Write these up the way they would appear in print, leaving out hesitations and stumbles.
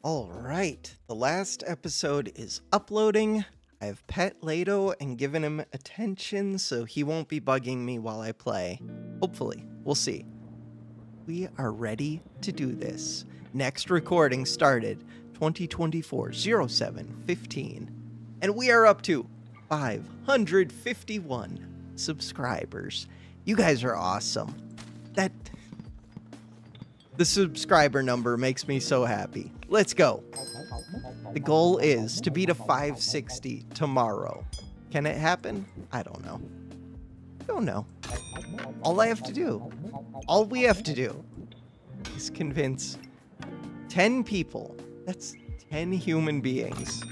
All right, the last episode is uploading. I've pet Lato and given him attention, so he won't be bugging me while I play. Hopefully, we'll see. We are ready to do this. Next recording started 2024-07-15, and we are up to 551 subscribers. You guys are awesome. The subscriber number makes me so happy. Let's go. The goal is to beat a 560 tomorrow. Can it happen? I don't know. Don't know. All we have to do is convince 10 people, that's 10 human beings,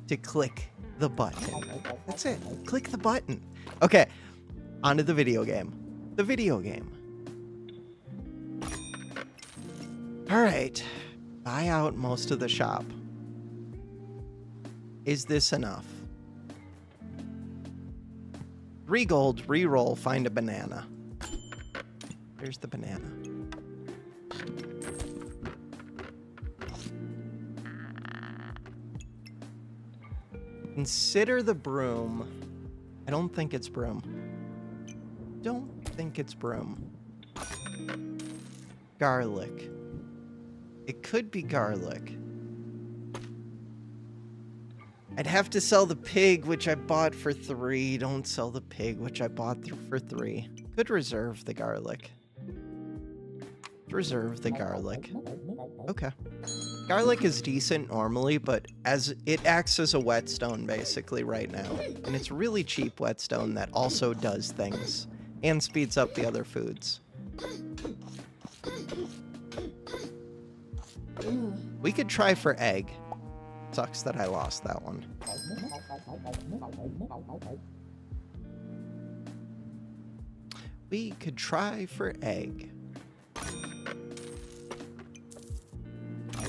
to click the button. That's it. Click the button. Okay, on to the video game. The video game. Alright, buy out most of the shop. Is this enough? 3 gold, re-roll, find a banana. There's the banana. Consider the broom. I don't think it's broom. Don't think it's broom. Garlic. It could be garlic. I'd have to sell the pig, which I bought for 3. Don't sell the pig, which I bought for 3. Could reserve the garlic. Reserve the garlic. Okay. Garlic is decent normally, but as it acts as a whetstone basically right now. And it's really cheap whetstone that also does things and speeds up the other foods. We could try for egg. Sucks that I lost that one. We could try for egg.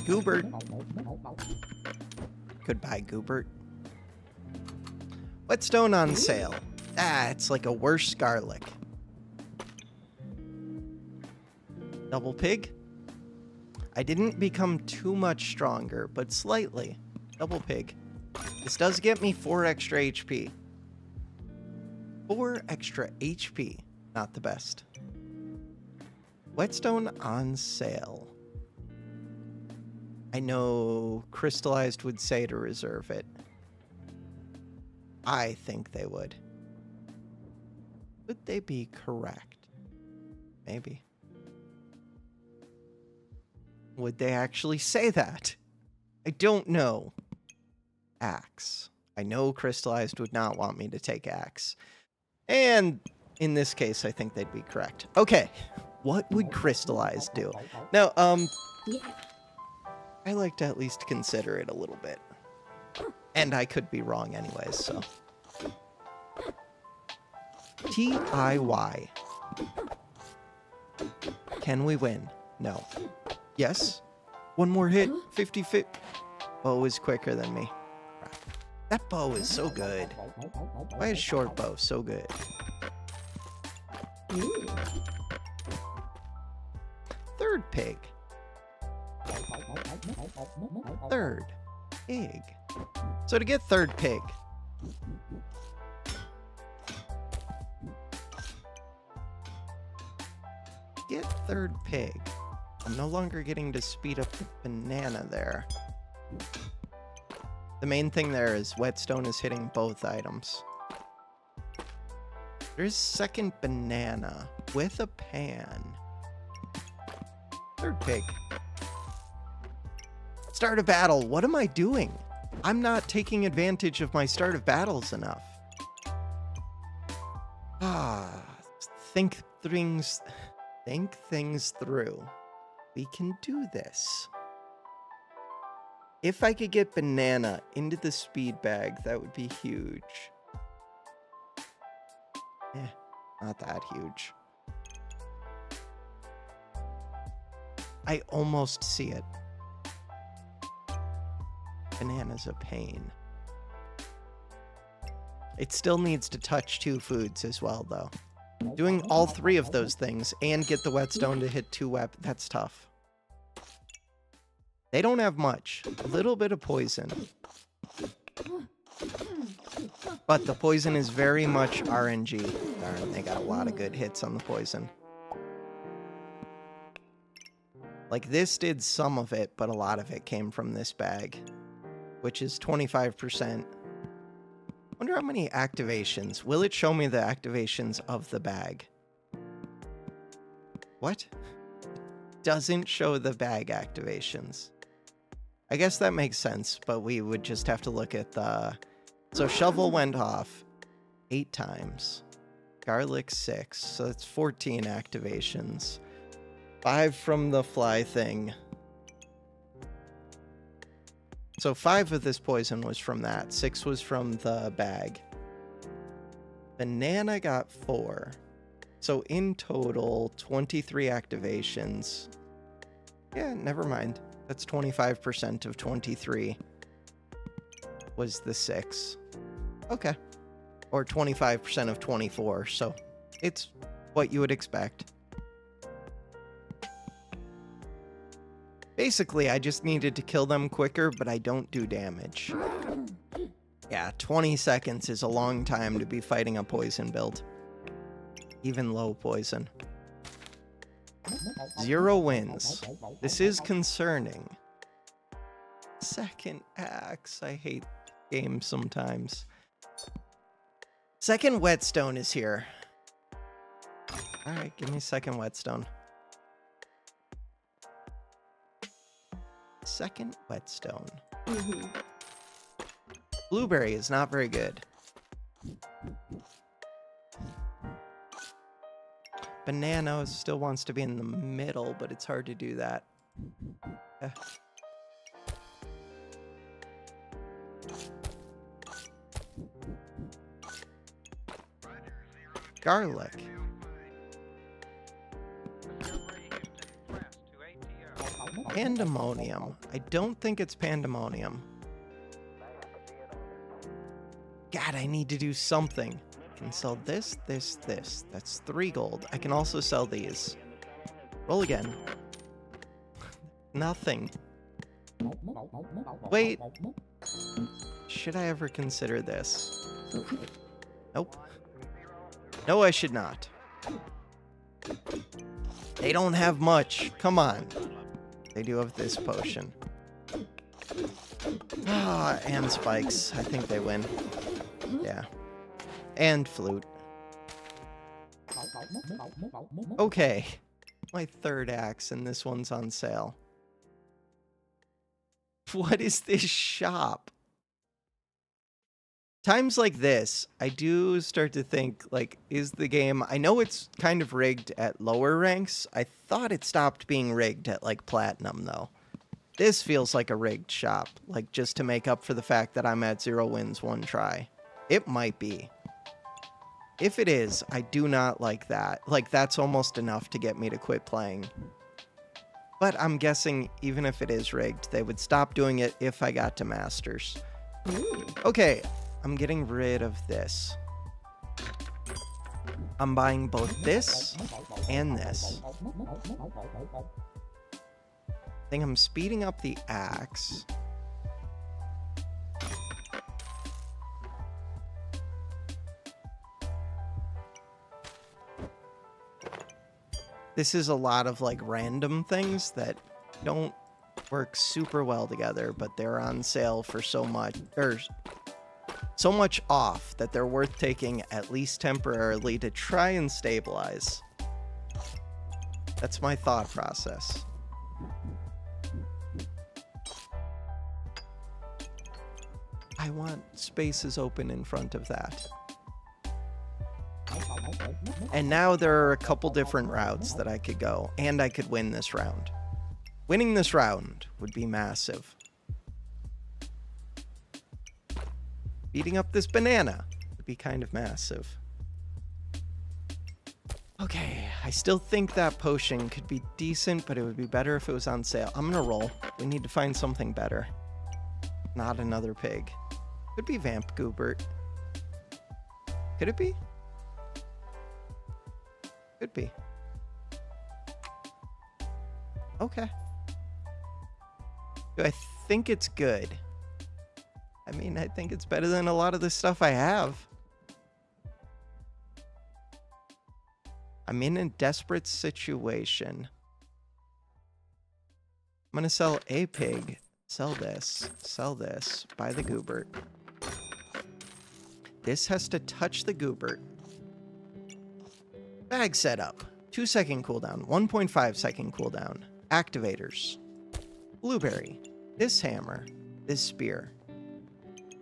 Goobert. Could buy Goobert. Whetstone on sale. Ah, it's like a worse garlic. Double pig. I didn't become too much stronger, but slightly. Double pig. This does get me 4 extra HP. 4 extra HP. Not the best. Whetstone on sale. I know Crystallized would say to reserve it. I think they would. Would they be correct? Maybe. Would they actually say that? I don't know. Axe. I know Crystallized would not want me to take Axe. And in this case, I think they'd be correct. Okay. What would Crystallized do? Now, I like to at least consider it a little bit. And I could be wrong anyways, so. TIY. Can we win? No. Yes. One more hit. 50 fit. Bow is quicker than me. That bow is so good. Why is short bow so good? Third pig. Third pig. So to get third pig. Get third pig. I'm no longer getting to speed up the banana there. The main thing there is whetstone is hitting both items. There's second banana with a pan. Third pig. Start of battle. What am I doing? I'm not taking advantage of my start of battles enough. Think things through. We can do this. If I could get banana into the speed bag, that would be huge. Not that huge. I almost see it. Banana's a pain. It still needs to touch 2 foods as well, though. Doing all 3 of those things and get the whetstone to hit 2 weapons, that's tough. They don't have much. A little bit of poison. But the poison is very much RNG. Darn, they got a lot of good hits on the poison. Like, this did some of it, but a lot of it came from this bag, which is 25%. Wonder how many activations. Will it show me the activations of the bag? What? Doesn't show the bag activations. I guess that makes sense, but we would just have to look at the... So shovel went off 8 times. Garlic 6, so that's 14 activations. 5 from the fly thing. So 5 of this poison was from that. 6 was from the bag. Banana got 4. So in total, 23 activations. Yeah, never mind. That's 25% of 23 was the 6. Okay. Or 25% of 24, so it's what you would expect. Basically, I just needed to kill them quicker, but I don't do damage. Yeah, 20 seconds is a long time to be fighting a poison build. Even low poison. 0 wins. This is concerning. Second axe. I hate games sometimes. Second whetstone is here. Alright, give me second whetstone. Second whetstone. Blueberry is not very good. Banana still wants to be in the middle, but it's hard to do that. Garlic. Pandemonium. I don't think it's pandemonium. God, I need to do something. I can sell this, this, this. That's 3 gold. I can also sell these. Roll again. Nothing. Wait. Should I ever consider this? Nope. No, I should not. They don't have much. Come on. They do have this potion. Ah, and spikes. I think they win. Yeah. And flute. Okay. My third axe, and this one's on sale. What is this shop? Times like this, I do start to think, like, is the game... I know it's kind of rigged at lower ranks. I thought it stopped being rigged at, like, platinum, though. This feels like a rigged shop, like, just to make up for the fact that I'm at 0 wins 1 try. It might be. If it is, I do not like that. Like, that's almost enough to get me to quit playing. But I'm guessing, even if it is rigged, they would stop doing it if I got to Masters. Okay. I'm getting rid of this. I'm buying both this and this. I think I'm speeding up the axe. This is a lot of like random things that don't work super well together, but they're on sale for so much, or so much off that they're worth taking at least temporarily to try and stabilize. That's my thought process. I want spaces open in front of that. And now there are a couple different routes that I could go, and I could win this round. Winning this round would be massive. Beating up this banana would be kind of massive. Okay, I still think that potion could be decent, but it would be better if it was on sale. I'm gonna roll. We need to find something better. Not another pig. Could be Vamp Goobert. Could it be? Could be. Okay. Do I think it's good? I mean, I think it's better than a lot of the stuff I have. I'm in a desperate situation. I'm gonna sell a pig, sell this, buy the goobert. This has to touch the goobert. Bag setup. 2-second cooldown, 1.5-second cooldown. Activators. Blueberry. This hammer. This spear.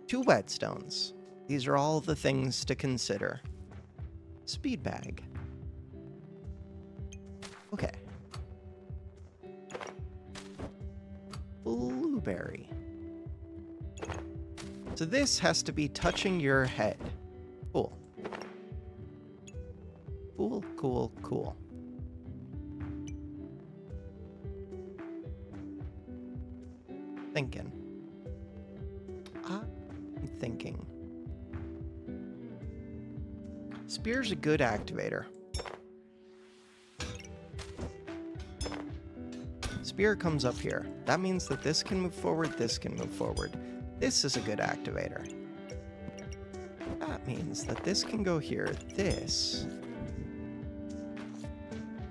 2 whetstones. These are all the things to consider. Speed bag. Okay. Blueberry. So this has to be touching your head. Cool. Cool, cool, cool. Thinking. I'm thinking. Spear's a good activator. Spear comes up here. That means that this can move forward, this can move forward. This is a good activator. That means that this can go here. This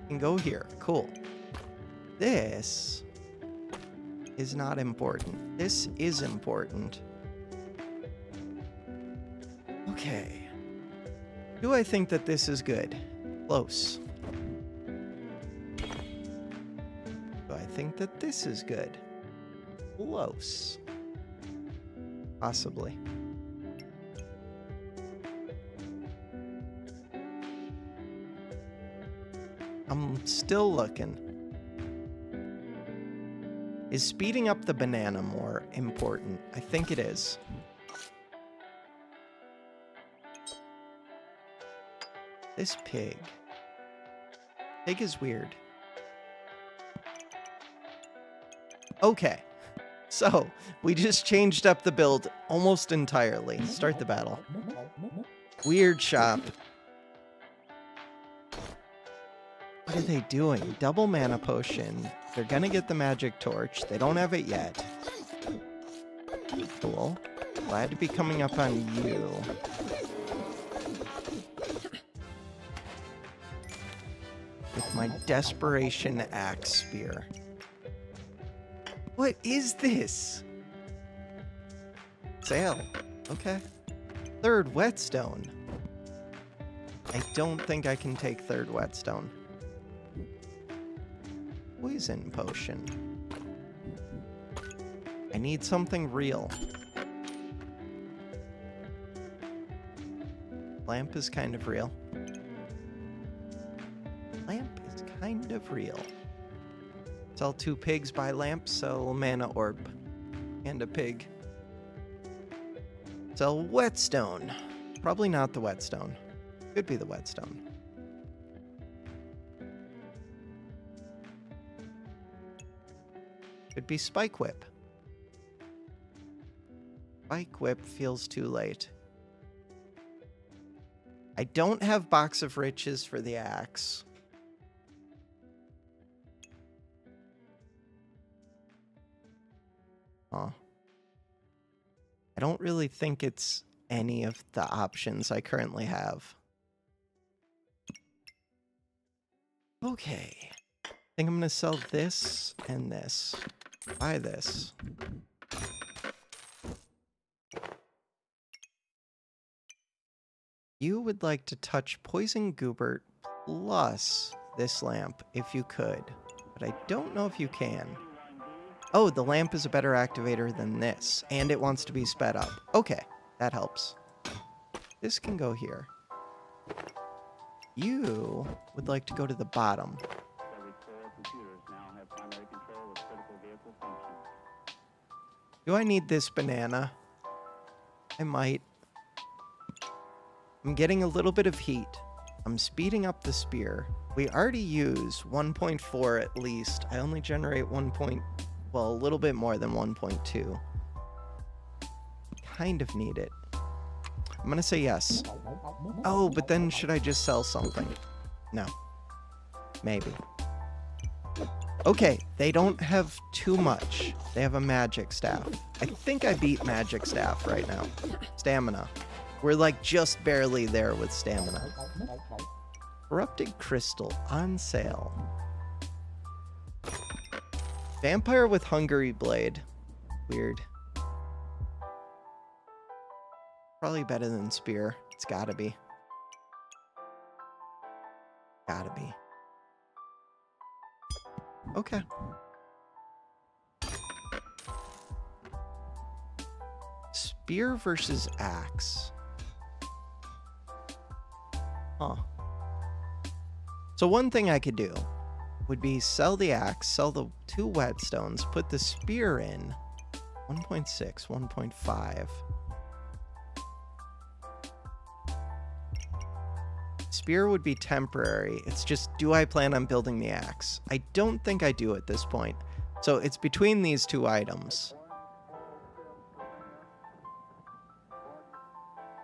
can go here. Cool. This is not important. This is important. Okay. Do I think that this is good? Close. Do I think that this is good? Close. Possibly. I'm still looking. Is speeding up the banana more important? I think it is. This pig. Pig is weird. Okay. So, we just changed up the build almost entirely. Start the battle. Weird shop. What are they doing? Double mana potion. They're gonna get the magic torch. They don't have it yet. Cool. Glad to be coming up on you. With my desperation axe spear. What is this? Sale. Okay. 3rd whetstone. I don't think I can take 3rd whetstone. Poison potion. I need something real. Lamp is kind of real. Lamp is kind of real. Sell 2 pigs, buy lamp, sell mana orb. And a pig. Sell whetstone. Probably not the whetstone. Could be the whetstone. Could be spike whip. Spike whip feels too late. I don't have box of riches for the axe. Huh. I don't really think it's any of the options I currently have. Okay. I think I'm gonna sell this and this. Buy this. You would like to touch Poison Goobert plus this lamp if you could, but I don't know if you can. Oh, the lamp is a better activator than this, and it wants to be sped up. Okay, that helps. This can go here. You would like to go to the bottom. Do I need this banana? I might. I'm getting a little bit of heat. I'm speeding up the spear. We already use 1.4 at least. I only generate well, a little bit more than 1.2. Kind of need it. I'm gonna say yes. Oh, but then should I just sell something? No. Maybe. Okay, they don't have too much. They have a magic staff. I think I beat magic staff right now. Stamina. We're like just barely there with stamina. Corrupted crystal on sale. Vampire with Hungry Blade. Weird. Probably better than spear. It's gotta be. Gotta be. Okay. Spear versus axe. Huh. So one thing I could do would be sell the axe, sell the 2 whetstones, put the spear in. 1.6, 1.5. Spear would be temporary. It's just, do I plan on building the axe? I don't think I do at this point. So it's between these 2 items.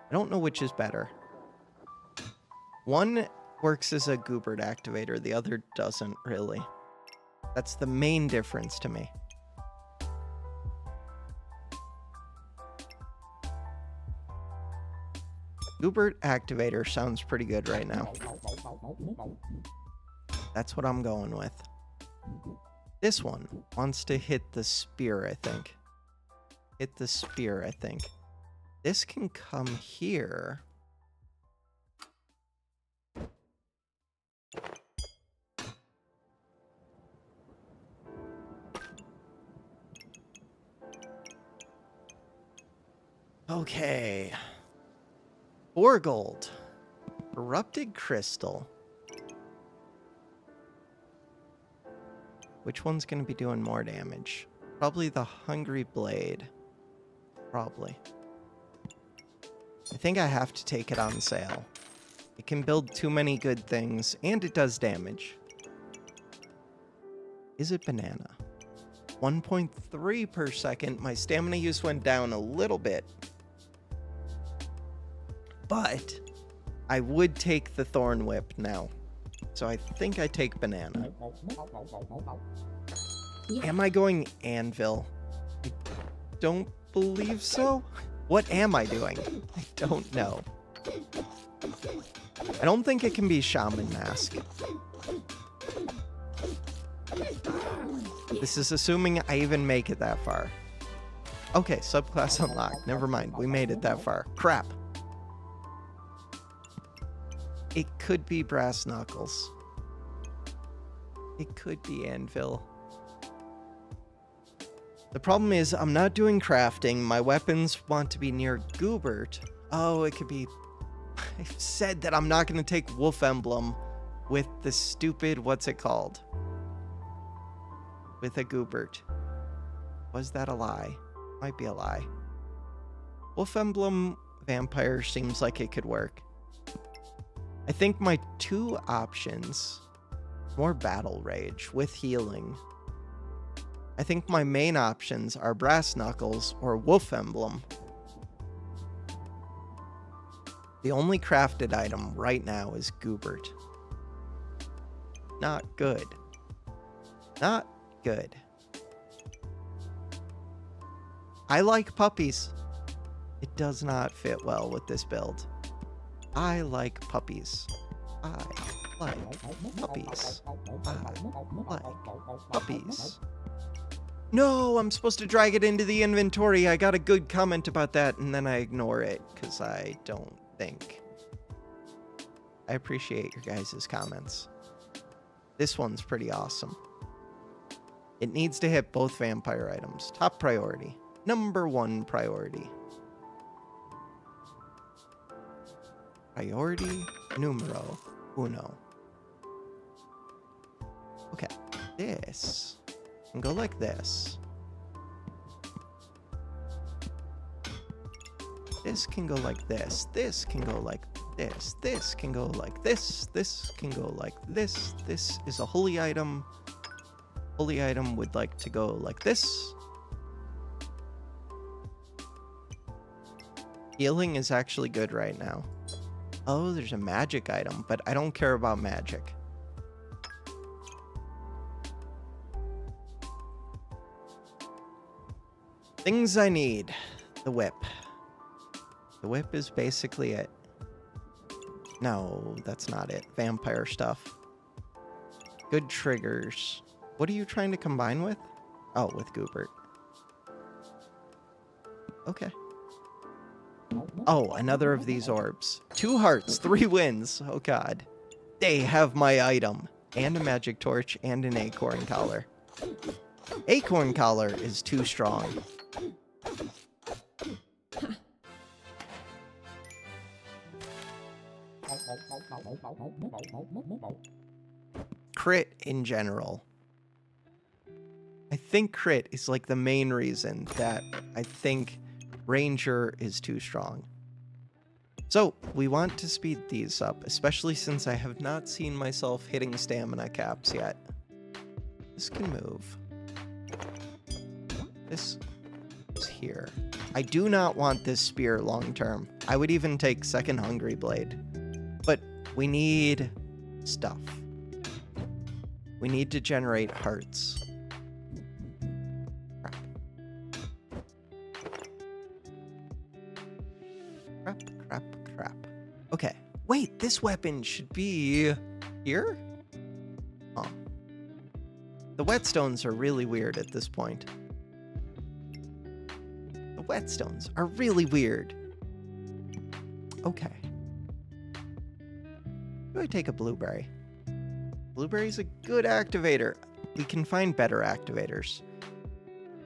I don't know which is better. One works as a Goobert activator, the other doesn't really. That's the main difference to me. Goobert activator sounds pretty good right now. That's what I'm going with. This one wants to hit the spear, I think. Hit the spear, I think. This can come here. Okay. 4 gold. Corrupted crystal. Which one's going to be doing more damage? Probably the Hungry Blade. Probably. I think I have to take it on sale. It can build too many good things, and it does damage. Is it banana? 1.3 per second. My stamina use went down a little bit. But I would take the Thorn Whip now. So I think I take banana. Am I going anvil? I don't believe so. What am I doing? I don't know. I don't think it can be Shaman Mask. This is assuming I even make it that far. Okay, subclass unlocked. Never mind, we made it that far. Crap. It could be Brass Knuckles. It could be Anvil. The problem is I'm not doing crafting. My weapons want to be near Goobert. Oh, it could be... I said that I'm not going to take Wolf Emblem with the stupid... What's it called? With a Goobert. Was that a lie? Might be a lie. Wolf Emblem Vampire seems like it could work. I think my 2 options... More Battle Rage with healing. I think my main options are Brass Knuckles or Wolf Emblem. The only crafted item right now is Goobert. Not good. Not good. I like puppies. It does not fit well with this build. I like puppies. I like puppies. I like puppies. No, I'm supposed to drag it into the inventory. I got a good comment about that, and then I ignore it, because I don't think. I appreciate your guys' comments. This one's pretty awesome. It needs to hit both vampire items. Top priority. Number 1 priority. Priority numero 1. Okay, this can go like this. This can go like this. This can go like this. This can go like this. This can go like this. This is a holy item. Holy item would like to go like this. Healing is actually good right now. Oh, there's a magic item, but I don't care about magic. Things I need. The whip. The whip is basically it. No, that's not it. Vampire stuff. Good triggers. What are you trying to combine with? Oh, with Goobert. Okay. Oh, another of these orbs. 2 hearts, 3 wins. Oh, God. They have my item. And a magic torch and an acorn collar. Acorn collar is too strong. Crit in general. I think crit is like the main reason that I think Ranger is too strong. So we want to speed these up, especially since I have not seen myself hitting stamina caps yet. This can move. This is here. I do not want this spear long term. I would even take second Hungry Blade. But we need stuff. We need to generate hearts. Crap. Crap, crap, crap. Okay. Wait, this weapon should be here? Oh. The whetstones are really weird at this point. The whetstones are really weird. Okay. Do I take a blueberry? Blueberry's a good activator. We can find better activators.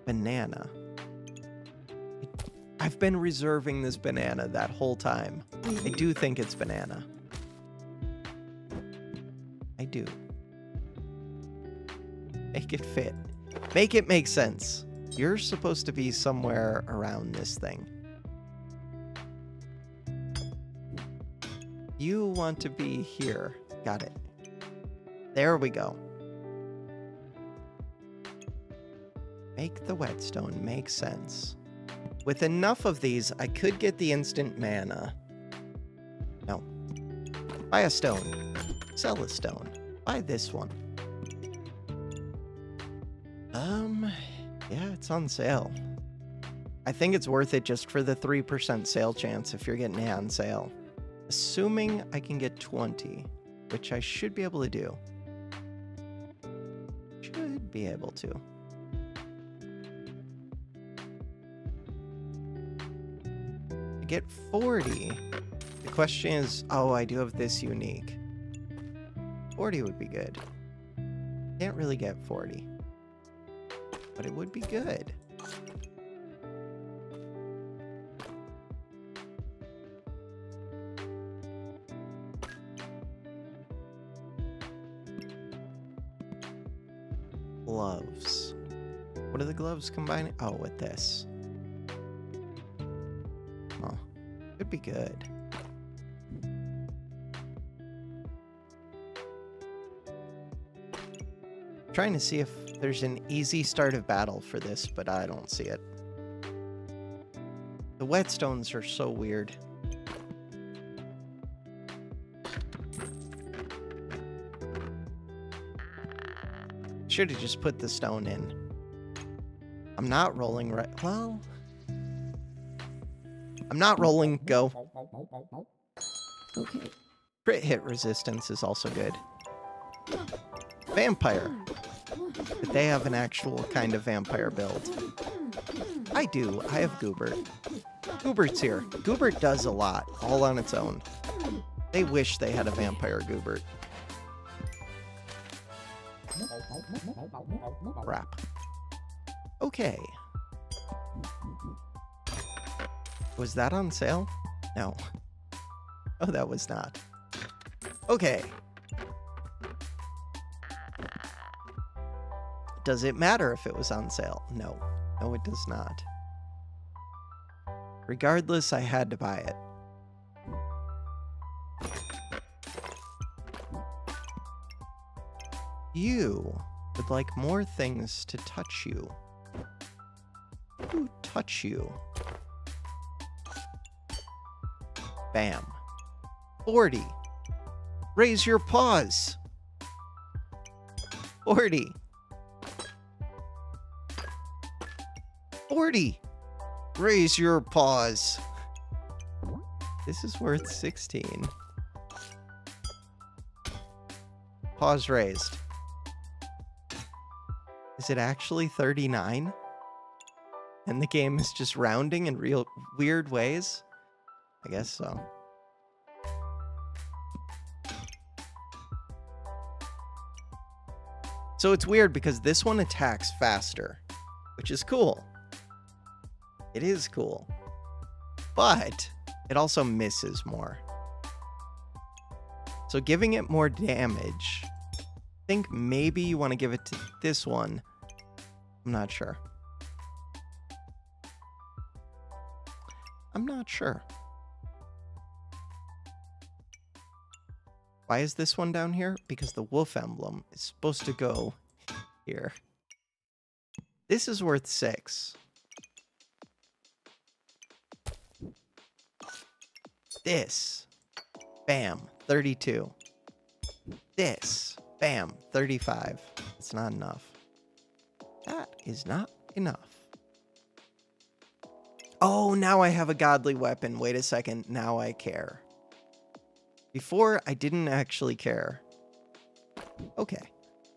Banana. I've been reserving this banana that whole time. I do think it's banana. I do. Make it fit. Make it make sense. You're supposed to be somewhere around this thing. You want to be here. Got it. There we go. Make the whetstone make sense. With enough of these, I could get the instant mana. No. Buy a stone. Sell a stone. Buy this one. Yeah, it's on sale. I think it's worth it just for the 3% sale chance if you're getting it on sale. Assuming I can get 20, which I should be able to do. Should be able to. I get 40. The question is, oh, I do have this unique. 40 would be good. Can't really get 40. But it would be good. Gloves. What are the gloves combining? Oh, with this. Oh, could be good. Trying to see if there's an easy start of battle for this, but I don't see it. The whetstones are so weird. Should have just put the stone in. I'm not rolling right. Well, I'm not rolling. Go. Okay. Crit hit resistance is also good. Vampire. But they have an actual kind of vampire build. I do. I have Goobert. Goobert's here. Goobert does a lot, all on its own. They wish they had a vampire Goobert. Crap. Okay. Was that on sale? No. Oh, that was not. Okay. Does it matter if it was on sale? No. No, it does not. Regardless, I had to buy it. You would like more things to touch you. Who touch you? Bam. 40. Raise your paws. 40. 40. Raise your paws. This is worth 16. Paws raised. Is it actually 39? And the game is just rounding in real weird ways? I guess so. So it's weird because this one attacks faster, which is cool. It is cool. But it also misses more. So giving it more damage, I think maybe you want to give it to this one. I'm not sure. I'm not sure. Why is this one down here? Because the wolf emblem is supposed to go here. This is worth 6. This. Bam. 32. This. Bam. 35. It's not enough. That is not enough. Oh, now I have a godly weapon. Wait a second. Now I care. Before, I didn't actually care. Okay.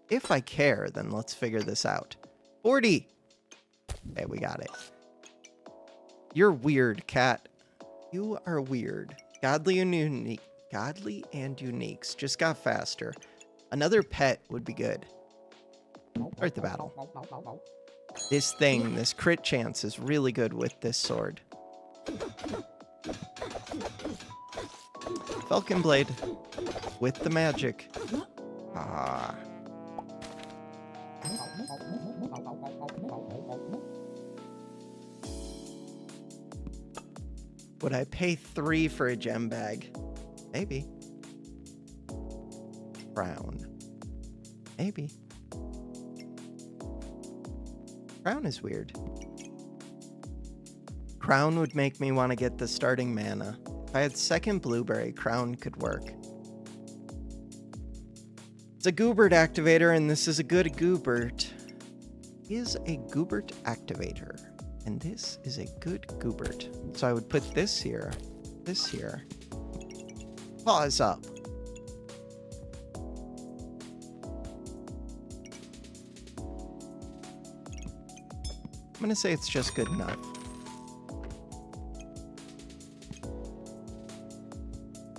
If I care, then let's figure this out. 40! Okay, we got it. You're weird, cat. You are weird. Godly and unique. Godly and uniques. Just got faster. Another pet would be good. Start the battle. This thing, this crit chance is really good with this sword. Falcon Blade. With the magic. Ah. Would I pay 3 for a gem bag? Maybe. Crown. Maybe. Crown is weird. Crown would make me want to get the starting mana. If I had second blueberry, Crown could work. It's a Goobert activator, and this is a good Goobert. Is a Goobert activator. And this is a good Goobert. So I would put this here. This here. Paws up. I'm going to say it's just good enough.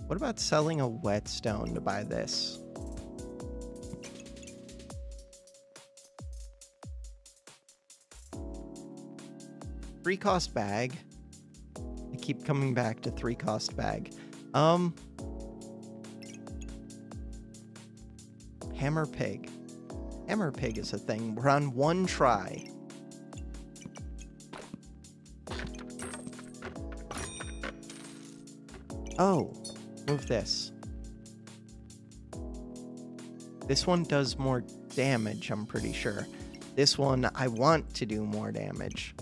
What about selling a whetstone to buy this? Three cost bag. I keep coming back to 3 cost bag. Hammer pig. Hammer pig is a thing. We're on 1 try. Oh, move this. This one does more damage, I'm pretty sure. This one, I want to do more damage.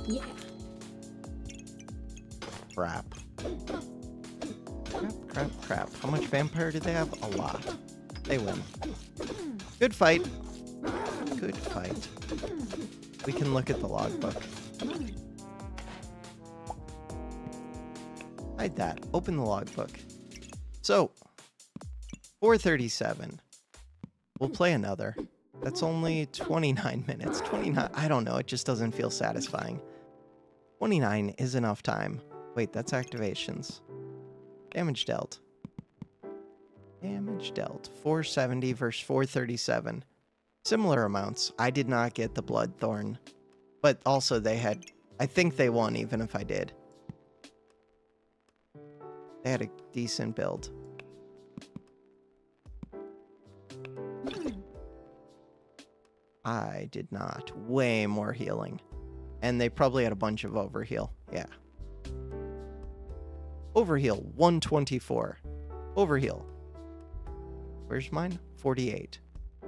Yeah. Crap. Crap. How much vampire do they have? A lot. They win. Good fight. Good fight. We can look at the logbook. Hide that. Open the logbook. So, 437. We'll play another. That's only 29 minutes. 29. I don't know. It just doesn't feel satisfying. 29 is enough time. Wait, that's activations. Damage dealt. Damage dealt. 470 versus 437. Similar amounts. I did not get the Bloodthorn. But also they had... I think they won even if I did. They had a decent build. I did not. Way more healing. And they probably had a bunch of overheal. Yeah. Overheal, 124. Overheal. Where's mine? 48.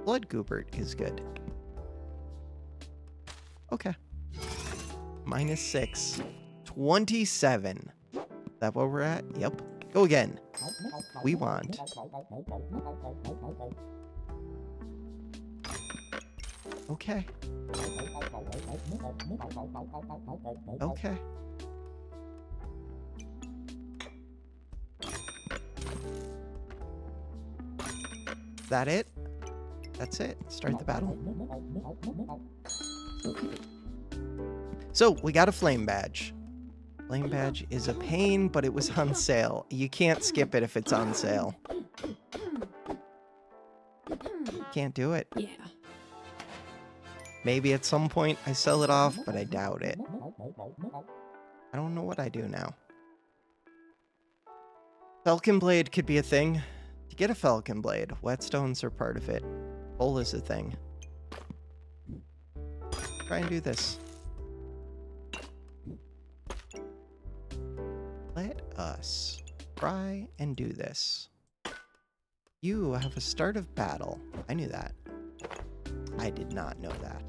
Blood Goobert is good. Okay. -6. 27. Is that where we're at? Yep. Go again. We want... Okay. Okay. Is that it? That's it. Start the battle. Okay. So, we got a flame badge. Flame badge is a pain, but it was on sale. You can't skip it if it's on sale. Can't do it. Yeah. Maybe at some point I sell it off, but I doubt it. I don't know what I do now. Falcon Blade could be a thing. To get a Falcon Blade, whetstones are part of it. Coal is a thing. Try and do this. Let us try and do this. You have a start of battle. I knew that. I did not know that.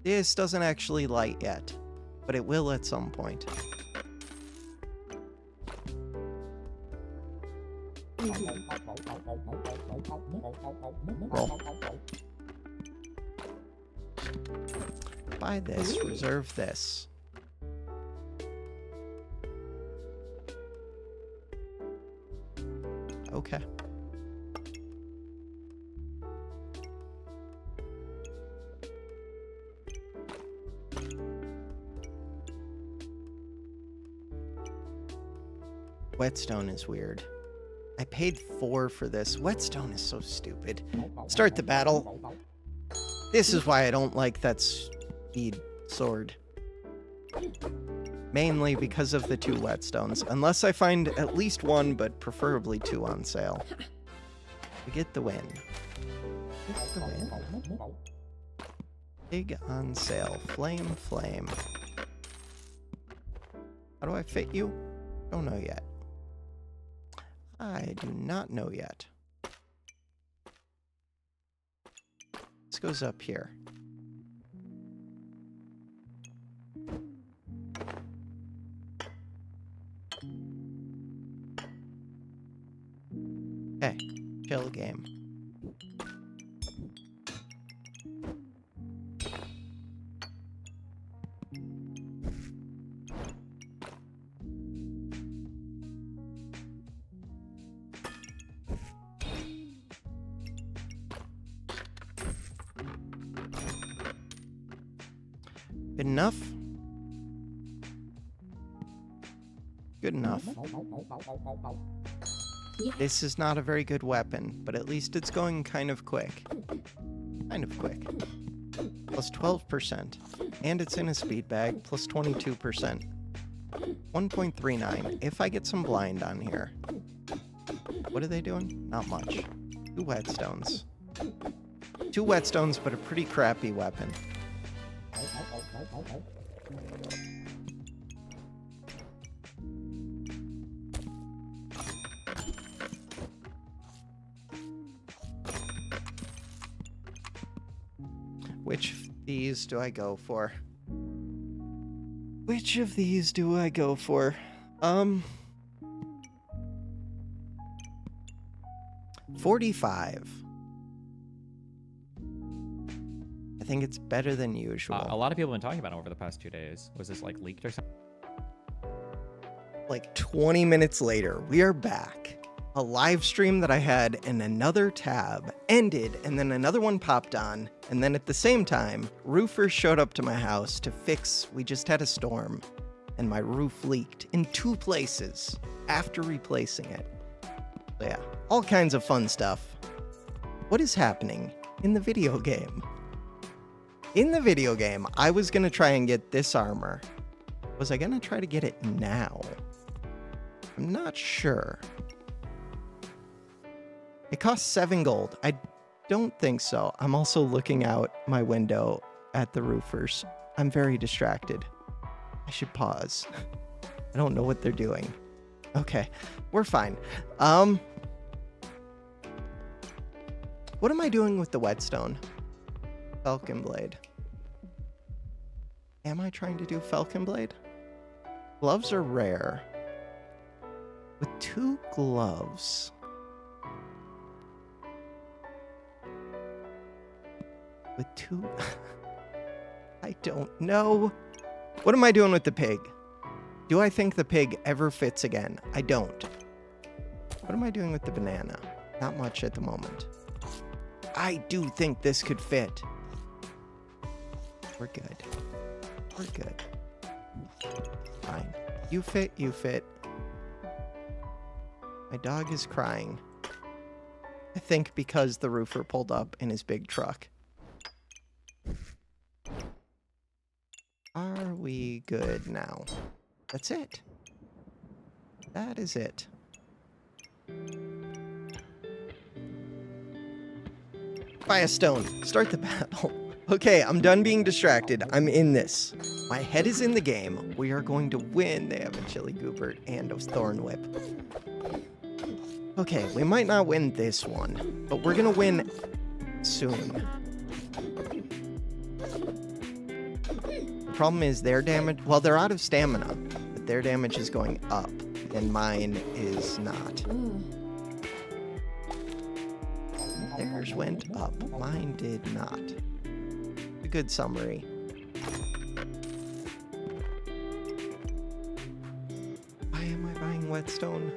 This doesn't actually light yet, but it will at some point. Roll. Buy this, reserve this. Okay. Whetstone is weird. I paid 4 for this. Whetstone is so stupid. Start the battle. This is why I don't like that speed sword. Mainly because of the 2 whetstones. Unless I find at least 1, but preferably 2 on sale. We get the win. Get the win. Big on sale. Flame, flame. How do I fit you? Don't know yet. I do not know yet. This goes up here. Okay, chill game. Good enough? Good enough. Yeah. This is not a very good weapon, but at least it's going kind of quick. Kind of quick. Plus 12%. And it's in a speed bag, plus 22%. 1.39. If I get some blind on here. What are they doing? Not much. 2 whetstones. 2 whetstones, but a pretty crappy weapon. Which of these do I go for? Which of these do I go for? 45. I think it's better than usual. A lot of people have been talking about it over the past 2 days. Was this like leaked or something? Like 20 minutes later, we are back. A live stream that I had in another tab ended, and then another one popped on, and then at the same time, roofers showed up to my house to fix. We just had a storm, and my roof leaked in 2 places after replacing it. So yeah, all kinds of fun stuff. What is happening in the video game? In the video game, I was gonna try and get this armor. Was I gonna try to get it now? I'm not sure. It costs 7 gold. I don't think so. I'm also looking out my window at the roofers. I'm very distracted. I should pause. I don't know what they're doing. Okay, we're fine. What am I doing with the whetstone? Falcon Blade. Am I trying to do Falcon Blade? Gloves are rare. With 2 gloves. With 2... I don't know. What am I doing with the pig? Do I think the pig ever fits again? I don't. What am I doing with the banana? Not much at the moment. I do think this could fit. We're good. We're good. Fine. You fit, you fit. My dog is crying. I think because the roofer pulled up in his big truck. Are we good now? That's it. That is it. Buy a stone. Start the battle. Okay, I'm done being distracted. I'm in this. My head is in the game. We are going to win. They have a Chili Goobert and a Thorn Whip. Okay, we might not win this one, but we're gonna win soon. The problem is their damage... Well, they're out of stamina, but their damage is going up, and mine is not. Theirs went up. Mine did not. A good summary. Why am I buying whetstone?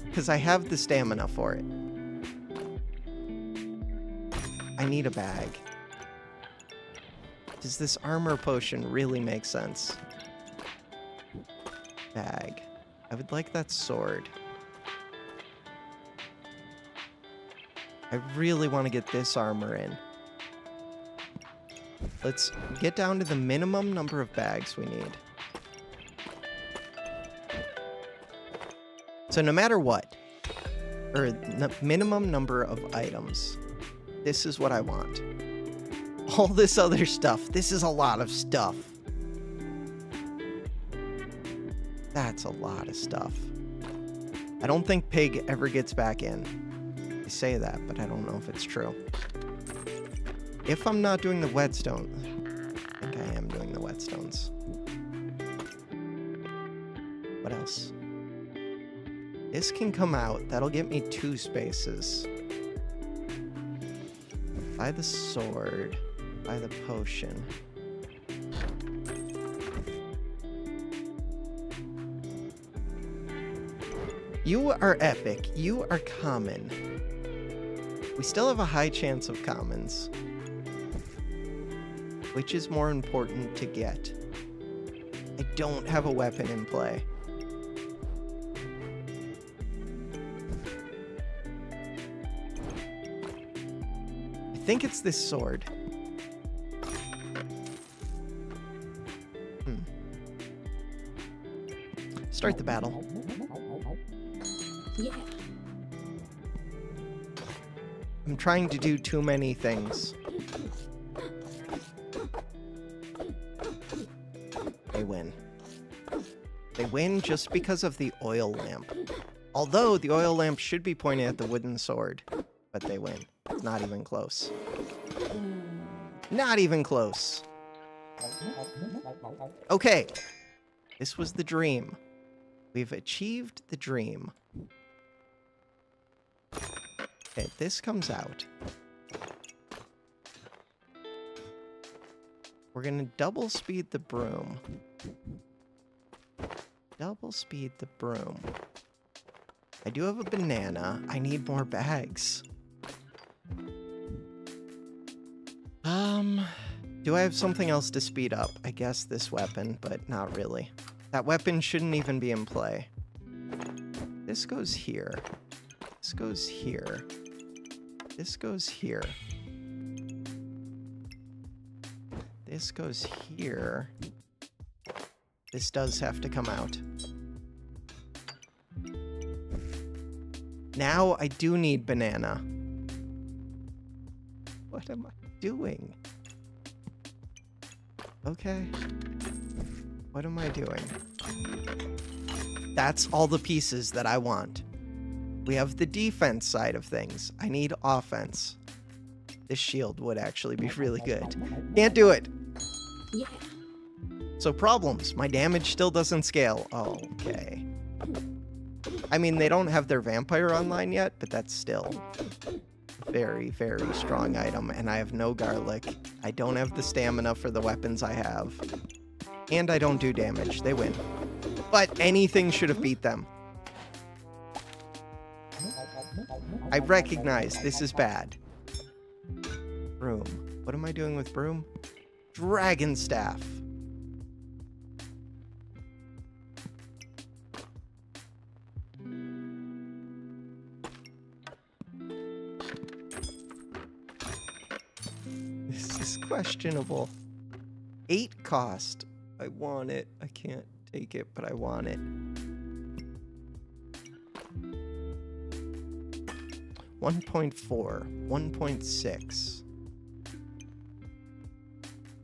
Because I have the stamina for it. I need a bag. Does this armor potion really make sense? Bag. I would like that sword. I really want to get this armor in. Let's get down to the minimum number of bags we need. So no matter what, or the minimum number of items, this is what I want. All this other stuff, this is a lot of stuff. That's a lot of stuff. I don't think Pig ever gets back in. I say that, but I don't know if it's true. If I'm not doing the whetstone, I think I am doing the whetstones. What else? This can come out. That'll get me 2 spaces. Buy the sword. Buy the potion. You are epic. You are common. We still have a high chance of commons. Which is more important to get? I don't have a weapon in play. I think it's this sword. Start the battle. Yeah. I'm trying to do too many things. They win. They win just because of the oil lamp. Although the oil lamp should be pointing at the wooden sword. But they win. It's not even close. Not even close. Okay. This was the dream. We've achieved the dream. Okay, this comes out. We're gonna double speed the broom. Double speed the broom. I do have a banana. I need more bags. Do I have something else to speed up? I guess this weapon, but not really. That weapon shouldn't even be in play. This goes here. This goes here. This goes here. This goes here. This does have to come out. Now I do need banana. What am I doing? Okay. What am I doing? That's all the pieces that I want. We have the defense side of things. I need offense. This shield would actually be really good. Can't do it. Yeah. So problems. My damage still doesn't scale. Okay. I mean, they don't have their vampire online yet, but that's still... very, very strong item, and I have no garlic. I don't have the stamina for the weapons I have. And I don't do damage. They win. But anything should have beat them. I recognize this is bad. Broom. What am I doing with broom? Dragon staff. This is questionable. 8 cost. I want it. I can't take it, but I want it. 1.4, 1.6.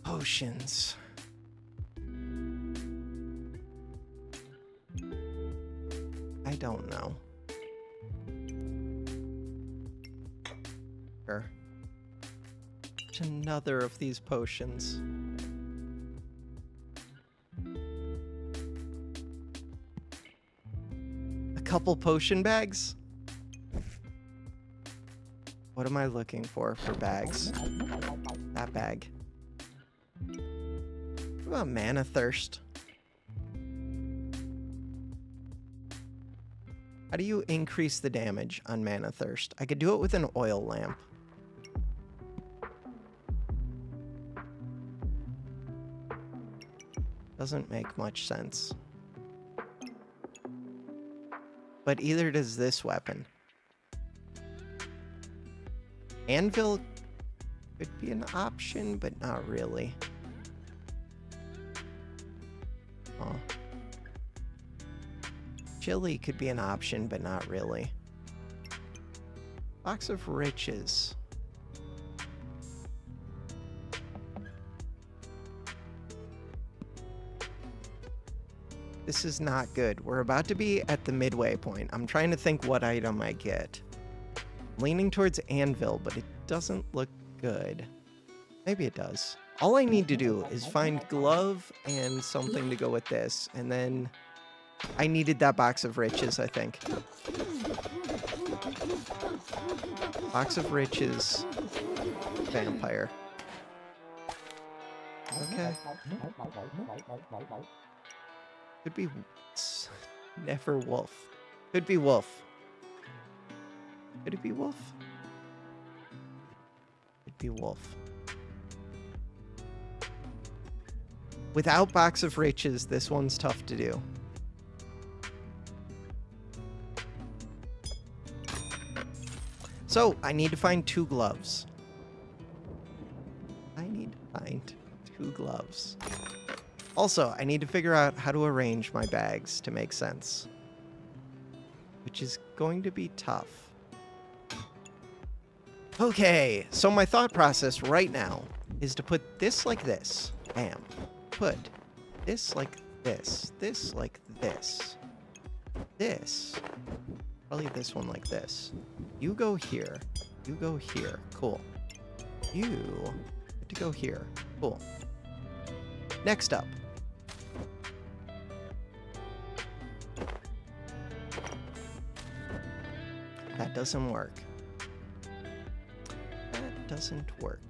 Potions. I don't know. Sure. There's another of these potions. A couple potion bags? What am I looking for bags? That bag. What about mana thirst? How do you increase the damage on mana thirst? I could do it with an oil lamp. Doesn't make much sense. But either does this weapon. Anvil could be an option, but not really. Oh. Chili could be an option, but not really. Box of Riches. This is not good. We're about to be at the midway point. I'm trying to think what item I get. Leaning towards Anvil, but it doesn't look good. Maybe it does. All I need to do is find glove and something to go with this, and then I needed that box of riches, I think. Box of riches, vampire. Okay. Could be never wolf. Could be wolf. Could it be wolf? It'd be wolf. Without box of riches, this one's tough to do. So, I need to find 2 gloves. I need to find 2 gloves. Also, I need to figure out how to arrange my bags to make sense. Which is going to be tough. Okay, so my thought process right now is to put this like this. Bam. Put this like this. This like this. This. Probably this one like this. You go here. You go here. Cool. You get to go here. Cool. Next up. That doesn't work. That doesn't work.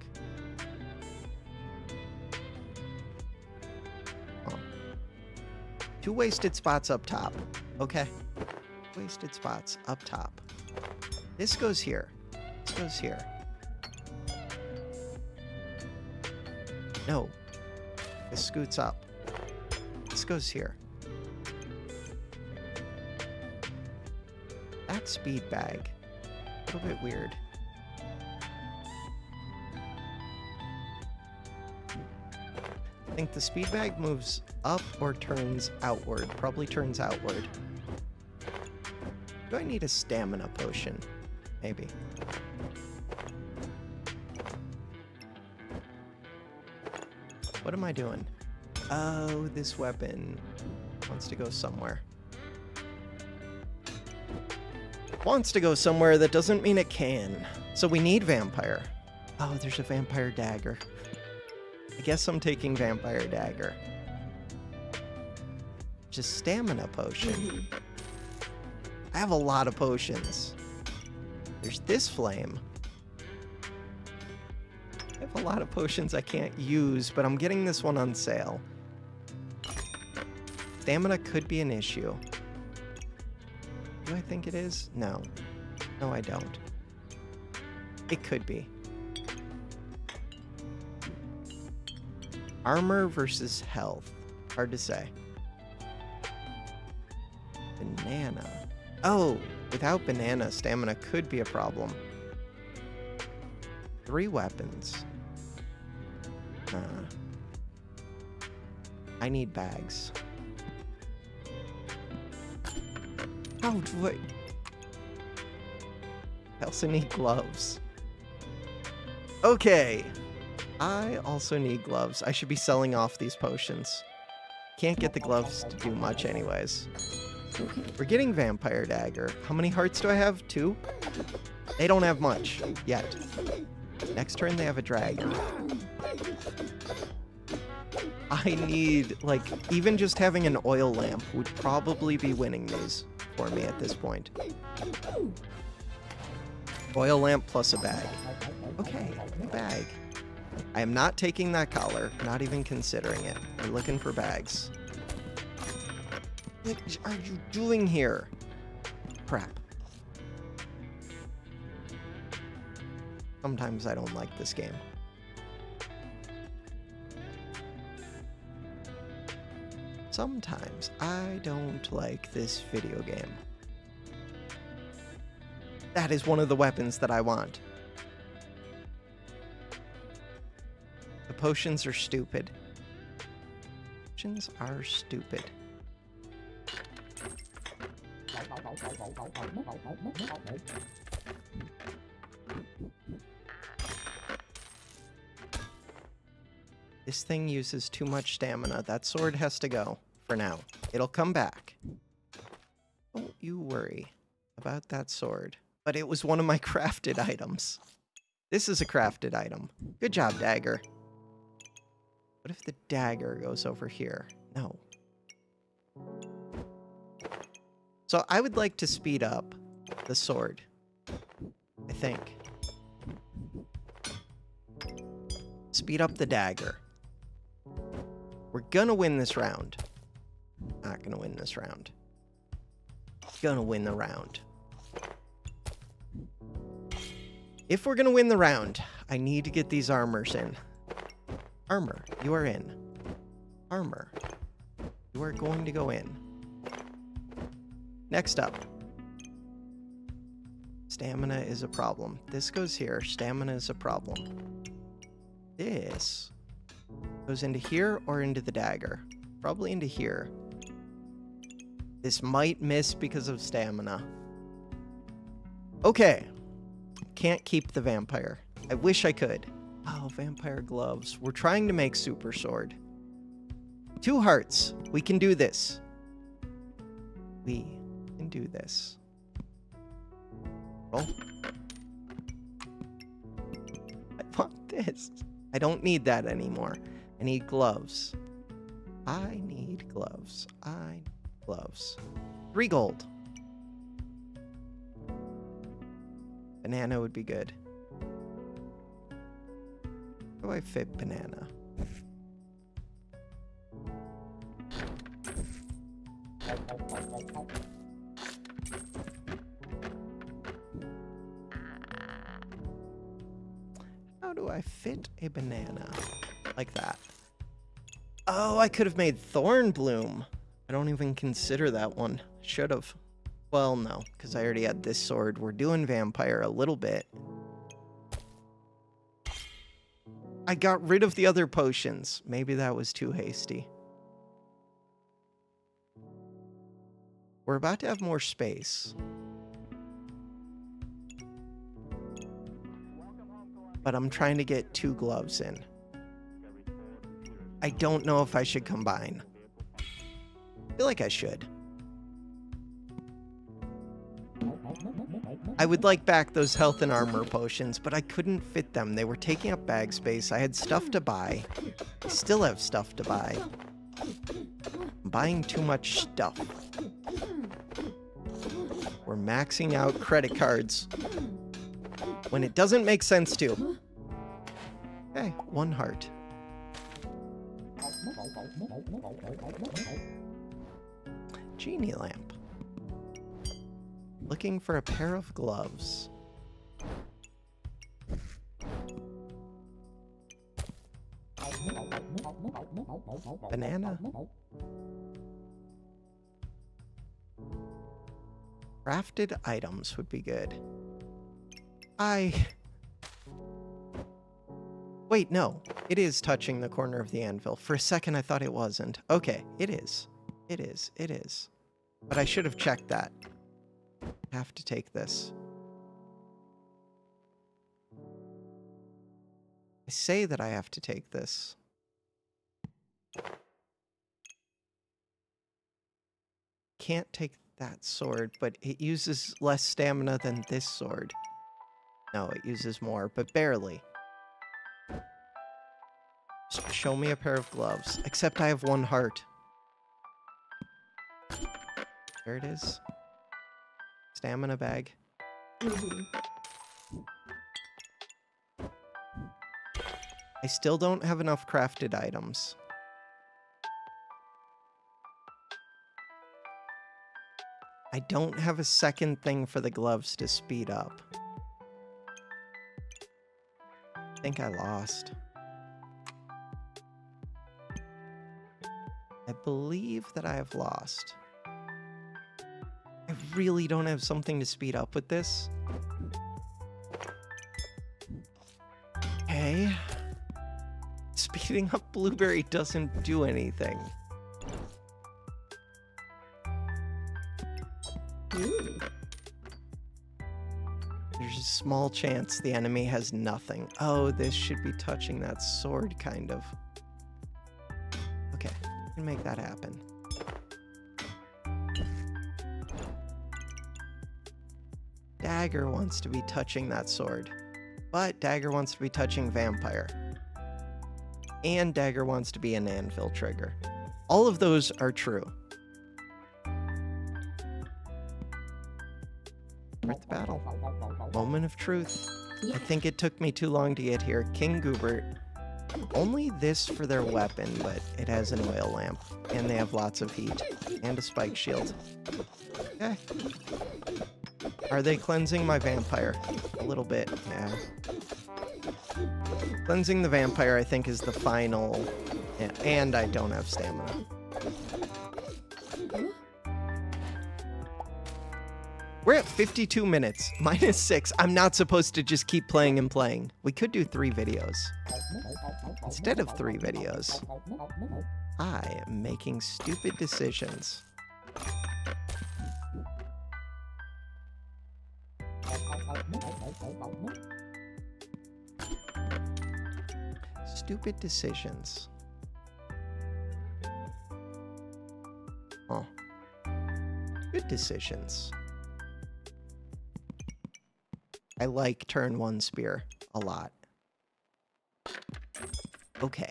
Oh. 2 wasted spots up top. Okay. Wasted spots up top. This goes here. This goes here. No. This scoots up. This goes here. That speed bag. A little bit weird. I think the speed bag moves up or turns outward. Probably turns outward. Do I need a stamina potion? Maybe. What am I doing? Oh, this weapon wants to go somewhere. Wants to go somewhere, that doesn't mean it can. So we need vampire. Oh, there's a vampire dagger. I guess I'm taking vampire dagger. Just stamina potion. I have a lot of potions. There's this flame. have a lot of potions I can't use, but I'm getting this one on sale. Stamina could be an issue. Do I think it is? No. No, I don't. It could be. Armor versus health. Hard to say. Banana. Oh, without banana, stamina could be a problem. 3 weapons. I need bags. How do I also need gloves. Okay. I also need gloves. I should be selling off these potions. Can't get the gloves to do much anyways. We're getting Vampire Dagger. How many hearts do I have? 2? They don't have much yet. Next turn they have a dragon. I need, like, even just having an oil lamp would probably be winning these for me at this point. Oil lamp plus a bag. Okay, a bag. I am not taking that collar, not even considering it. I'm looking for bags. What are you doing here? Crap. Sometimes I don't like this game. Sometimes I don't like this video game. That is one of the weapons that I want. The potions are stupid. Potions are stupid. This thing uses too much stamina. That sword has to go for now. It'll come back. Don't you worry about that sword. But it was one of my crafted items. This is a crafted item. Good job, dagger. What if the dagger goes over here? No. So I would like to speed up the sword. I think. Speed up the dagger. We're gonna win this round. Not gonna win this round. Gonna win the round. If we're gonna win the round, I need to get these armors in. Armor, you are in. Armor, you are going to go in. Next up. Stamina is a problem. This goes here. Stamina is a problem. This goes into here or into the dagger. Probably into here. This might miss because of stamina. Okay. Can't keep the vampire. I wish I could. Oh, vampire gloves. We're trying to make super sword. 2 hearts. We can do this. We can do this. Roll. I want this. I don't need that anymore. I need gloves. I need gloves. I need gloves. 3 gold. Banana would be good. How do I fit banana? How do I fit a banana? Like that. Oh, I could have made thorn bloom. I don't even consider that one. Should have. Well, no, because I already had this sword. We're doing vampire a little bit. I got rid of the other potions. Maybe that was too hasty. We're about to have more space. But I'm trying to get 2 gloves in. I don't know if I should combine. I feel like I should. I would like back those health and armor potions, but I couldn't fit them. They were taking up bag space. I had stuff to buy. I still have stuff to buy. I'm buying too much stuff. We're maxing out credit cards when it doesn't make sense to. Okay, 1 heart. Genie lamp. Looking for a pair of gloves. Banana. Crafted items would be good. Wait, no. It is touching the corner of the anvil. For a second, I thought it wasn't. Okay, it is. It is. It is. But I should have checked that. I have to take this. I say that I have to take this. Can't take that sword, but it uses less stamina than this sword. No, it uses more, but barely. Just show me a pair of gloves. Except I have 1 heart. There it is. Stamina bag. I still don't have enough crafted items. I don't have a second thing for the gloves to speed up. I think I lost. I believe that I have lost. I really don't have something to speed up with this. Okay. Speeding up Blueberry doesn't do anything. Ooh. There's a small chance the enemy has nothing. Oh, this should be touching that sword, kind of. Okay, I can make that happen. Dagger wants to be touching that sword, but Dagger wants to be touching Vampire. And Dagger wants to be an anvil trigger. All of those are true. Start the battle. Moment of truth. I think it took me too long to get here. King Goobert. Only this for their weapon, but it has an oil lamp. And they have lots of heat. And a spike shield. Okay. Are they cleansing my vampire? A little bit, yeah. Cleansing the vampire, I think, is the final... Yeah, and I don't have stamina. We're at 52 minutes, -6. I'm not supposed to just keep playing and playing. We could do 3 videos. Instead of 3 videos, I am making stupid decisions. Stupid decisions. Oh. Good decisions. I like turn 1 spear a lot. Okay.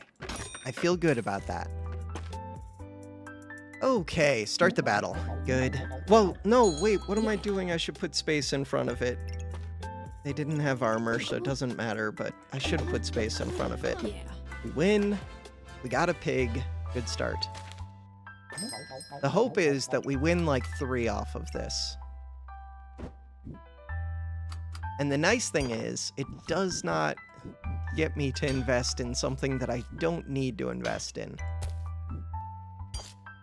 I feel good about that. Okay, start the battle. Good. Whoa, no, wait, what am I doing? I should put space in front of it. They didn't have armor, so it doesn't matter, but I should have put space in front of it. Yeah. We win. We got a pig. Good start. The hope is that we win like 3 off of this. And the nice thing is, it does not get me to invest in something that I don't need to invest in.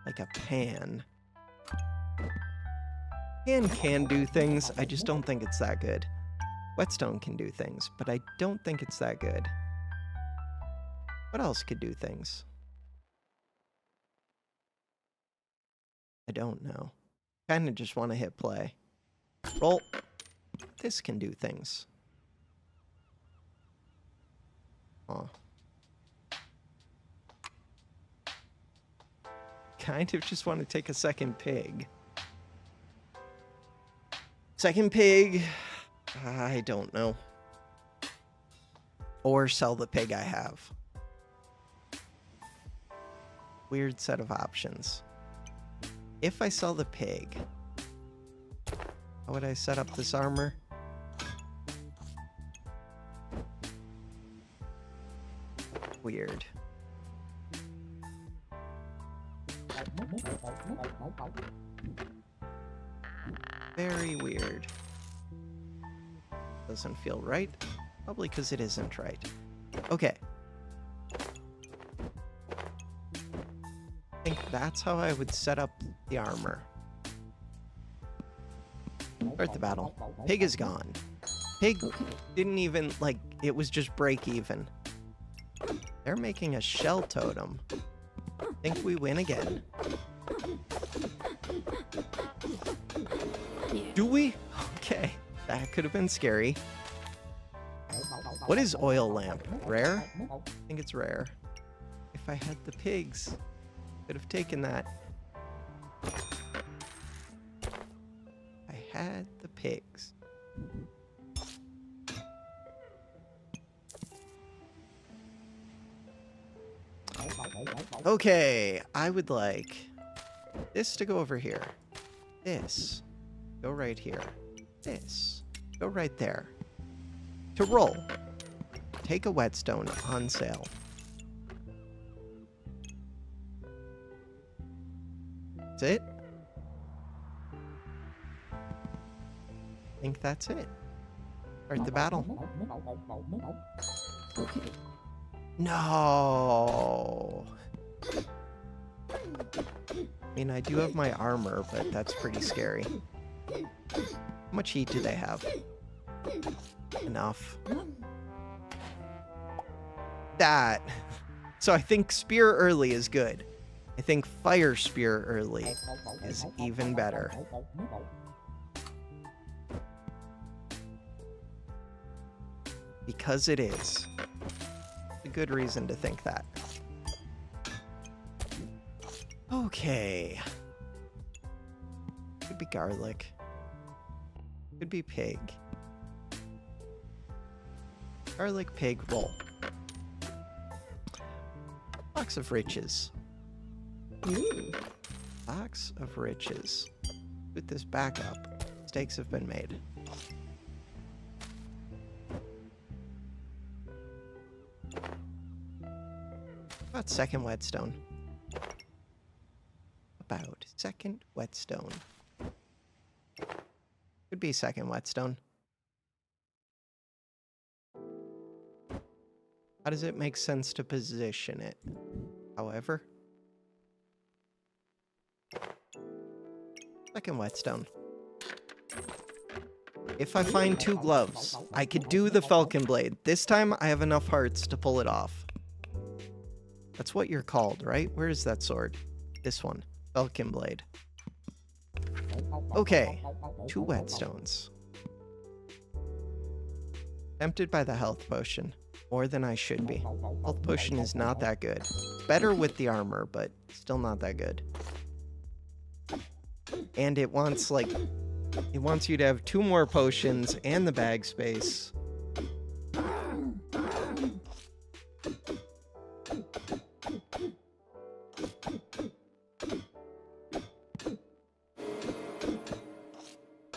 Like a pan. Pan can do things, I just don't think it's that good. Whetstone can do things, but I don't think it's that good. What else could do things? I don't know. Kinda just want to hit play. Roll. This can do things. Oh. Kind of just want to take a second pig. Second pig. I don't know. Or sell the pig I have. Weird set of options. If I sell the pig, how would I set up this armor? Weird. Very weird. Doesn't feel right. Probably because it isn't right. Okay. I think that's how I would set up the armor. Start the battle. Pig is gone. Pig didn't even, like, it was just break even. They're making a shell totem. Think we win again. Yeah. Do we? Okay. That could have been scary. What is oil lamp? Rare? I think it's rare. If I had the pigs, could have taken that. I had the pigs. Okay, I would like this to go over here. This, go right here. This, go right there. To roll, take a whetstone on sale. That's it? I think that's it. Start the battle. Okay. No. I mean, I do have my armor, but that's pretty scary. How much heat do they have? Enough. That. So I think spear early is good. I think fire spear early is even better. Because it is. A good reason to think that. Okay. Could be garlic. Could be pig. Garlic, pig, roll. Box of riches. Ooh. Box of riches. Put this back up. Mistakes have been made. About second whetstone. About second whetstone. Could be second whetstone. How does it make sense to position it? However. Second whetstone. If I find 2 gloves, I could do the falcon blade. This time I have enough hearts to pull it off. That's what you're called, right? Where is that sword? This one. Falcon blade. Okay. 2 whetstones. Tempted by the health potion. More than I should be. Health potion is not that good. Better with the armor, but still not that good. And it wants, like... It wants you to have 2 more potions and the bag space.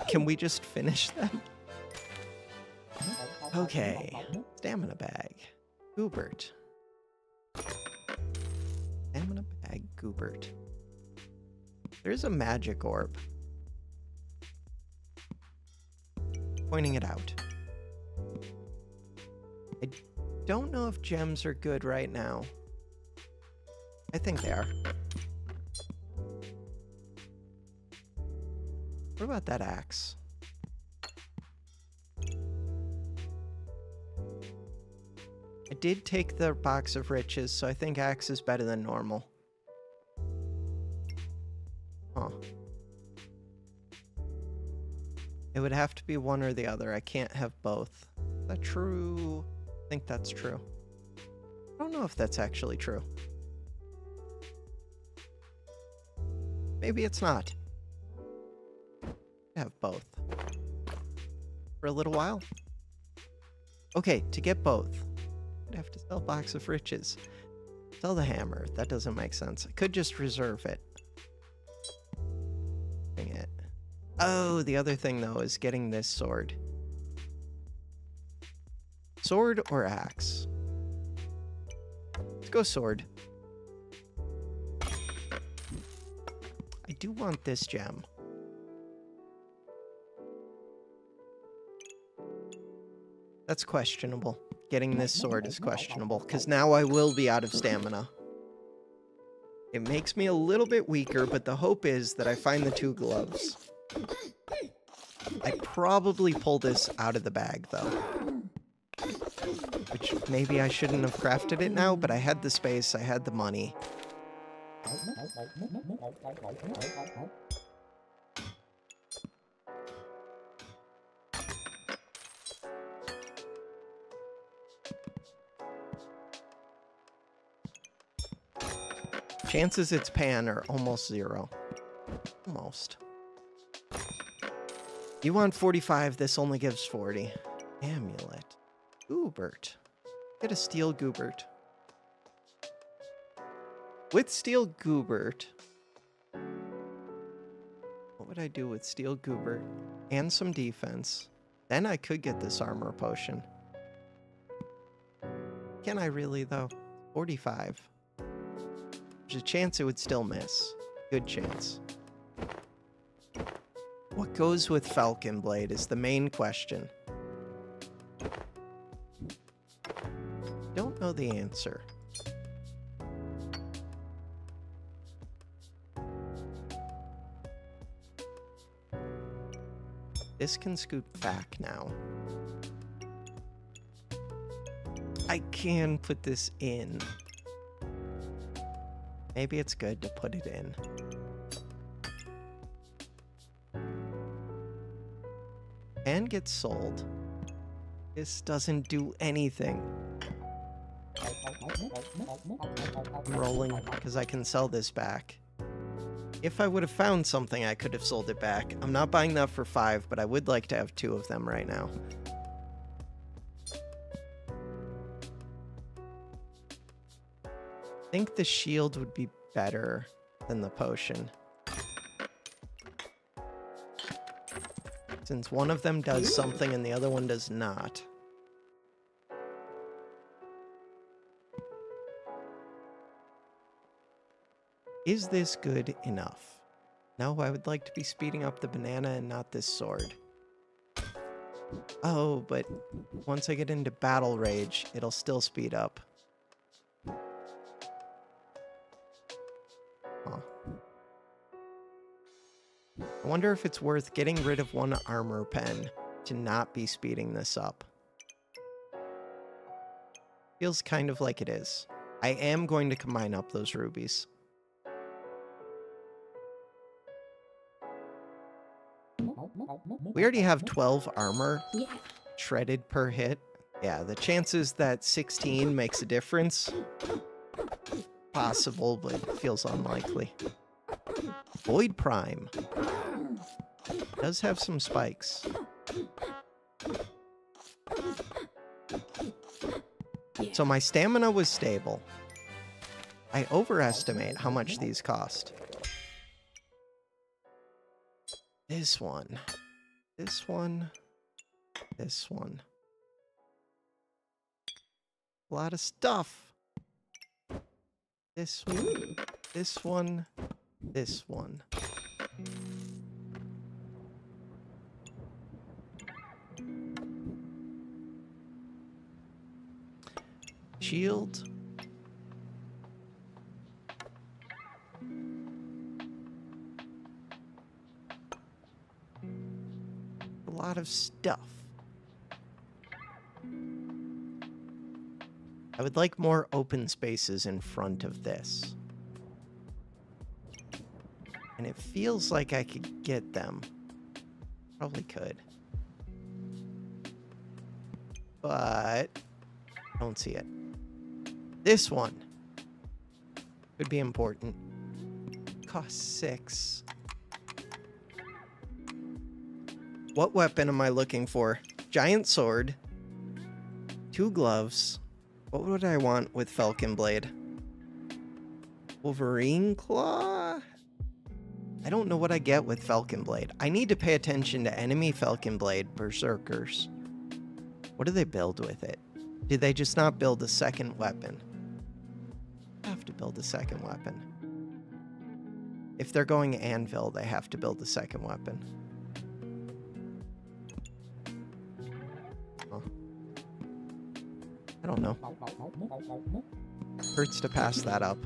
Can we just finish them? Okay. Stamina bag. Goobert. Stamina bag, Goobert. There's a magic orb. Pointing it out. I don't know if gems are good right now. I think they are. What about that axe? I did take the box of riches, so I think axe is better than normal. Huh. It would have to be one or the other. I can't have both. Is that true? I think that's true. I don't know if that's actually true. Maybe it's not. I have both. For a little while. Okay, to get both, I'd have to sell a box of riches. Sell the hammer. That doesn't make sense. I could just reserve it. Dang it. Oh, the other thing, though, is getting this sword. Sword or axe? Go sword. I do want this gem. That's questionable. Getting this sword is questionable, because now I will be out of stamina. It makes me a little bit weaker, but the hope is that I find the 2 gloves. I'd probably pull this out of the bag, though. Which maybe I shouldn't have crafted it now, but I had the space, I had the money. Chances it's pan are almost 0. Almost. You want 45, this only gives 40. Amulet. Goobert. Get a steel Goobert. With steel Goobert, what would I do with steel Goobert and some defense? Then I could get this armor potion. Can I really, though? 45. There's a chance it would still miss. Good chance. What goes with Falcon Blade is the main question. Don't know the answer. This can scoot back now. I can put this in. Maybe it's good to put it in. And get sold. This doesn't do anything. I'm rolling because I can sell this back. If I would have found something, I could have sold it back. I'm not buying that for 5, but I would like to have 2 of them right now. I think the shield would be better than the potion. Since one of them does something and the other one does not. Is this good enough? No, I would like to be speeding up the banana and not this sword. Oh, but once I get into battle rage, it'll still speed up. Huh. I wonder if it's worth getting rid of 1 armor pen to not be speeding this up. Feels kind of like it is. I am going to combine up those rubies. We already have 12 armor shredded per hit. Yeah, the chances that 16 makes a difference, possible, but feels unlikely. Void Prime does have some spikes. So my stamina was stable. I overestimate how much these cost. This one, this one, this one. A lot of stuff. This one, this one, this one. Shield. A lot of stuff. I would like more open spaces in front of this. And it feels like I could get them. Probably could. But I don't see it. This one could be important. Costs 6. What weapon am I looking for? Giant sword. 2 gloves. What would I want with Falcon Blade? Wolverine Claw? I don't know what I get with Falcon Blade. I need to pay attention to enemy Falcon Blade Berserkers. What do they build with it? Do they just not build a second weapon? have to build a second weapon. If they're going anvil, they have to build a second weapon. Oh. I don't know. Hurts to pass that up.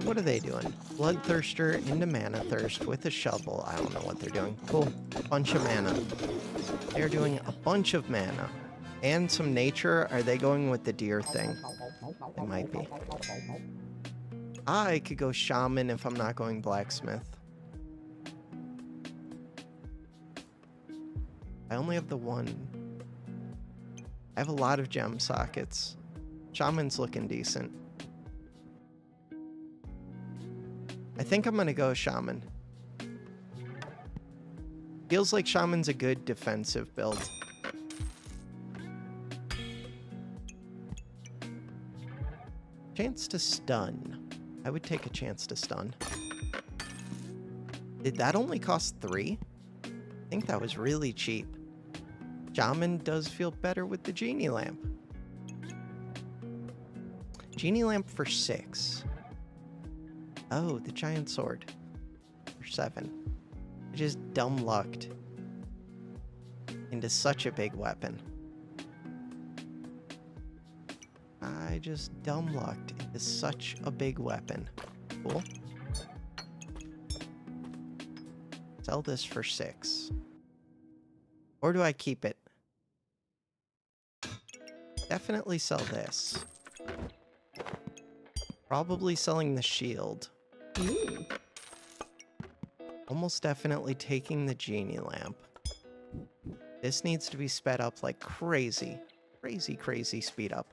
What are they doing? Bloodthirster into Mana Thirst with a shovel. I don't know what they're doing. Cool. Bunch of mana. They're doing a bunch of mana. And some nature. Are they going with the deer thing? They might be. I could go shaman if I'm not going blacksmith. I only have the one. I have a lot of gem sockets. Shaman's looking decent. I think I'm gonna go shaman. Feels like shaman's a good defensive build. Chance to stun. I would take a chance to stun. Did that only cost 3? I think that was really cheap. Shaman does feel better with the genie lamp. Genie lamp for 6. Oh, the giant sword for 7. I just dumb lucked into such a big weapon. I just dumb lucked into such a big weapon. Cool. Sell this for 6. Or do I keep it? Definitely sell this. Probably selling the shield. Ooh. Almost definitely taking the genie lamp. This needs to be sped up like crazy. Crazy, crazy speed up.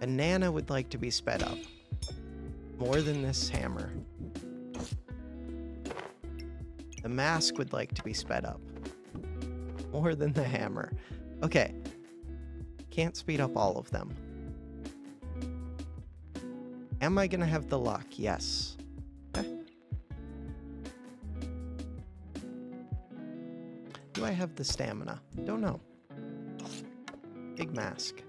Banana would like to be sped up. More than this hammer. The mask would like to be sped up. More than the hammer. Okay. Can't speed up all of them. Am I gonna have the luck? Yes. Okay. Do I have the stamina? Don't know. Big mask.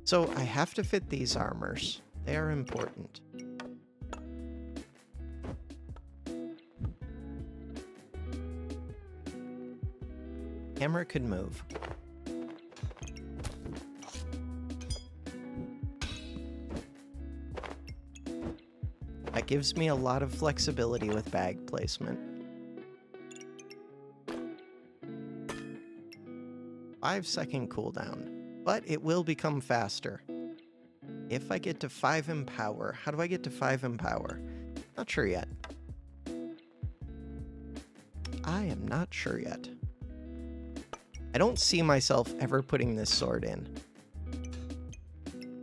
So I have to fit these armors. They are important. Hammer could move. That gives me a lot of flexibility with bag placement. 5-second cooldown. But it will become faster. If I get to 5 empower, how do I get to 5 empower? Not sure yet. I am not sure yet. I don't see myself ever putting this sword in.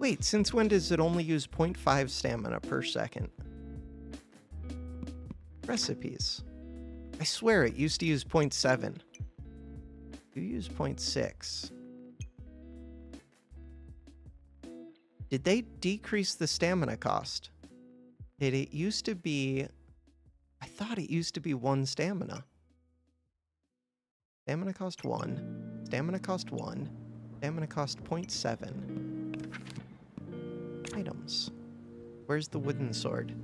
Wait, since when does it only use 0.5 stamina per second? Recipes. I swear it used to use 0.7. You use 0.6. Did they decrease the stamina cost? Did it used to be... I thought it used to be 1 stamina. Stamina cost 1. Stamina cost 1. Stamina cost 0.7. Items. Where's the wooden sword?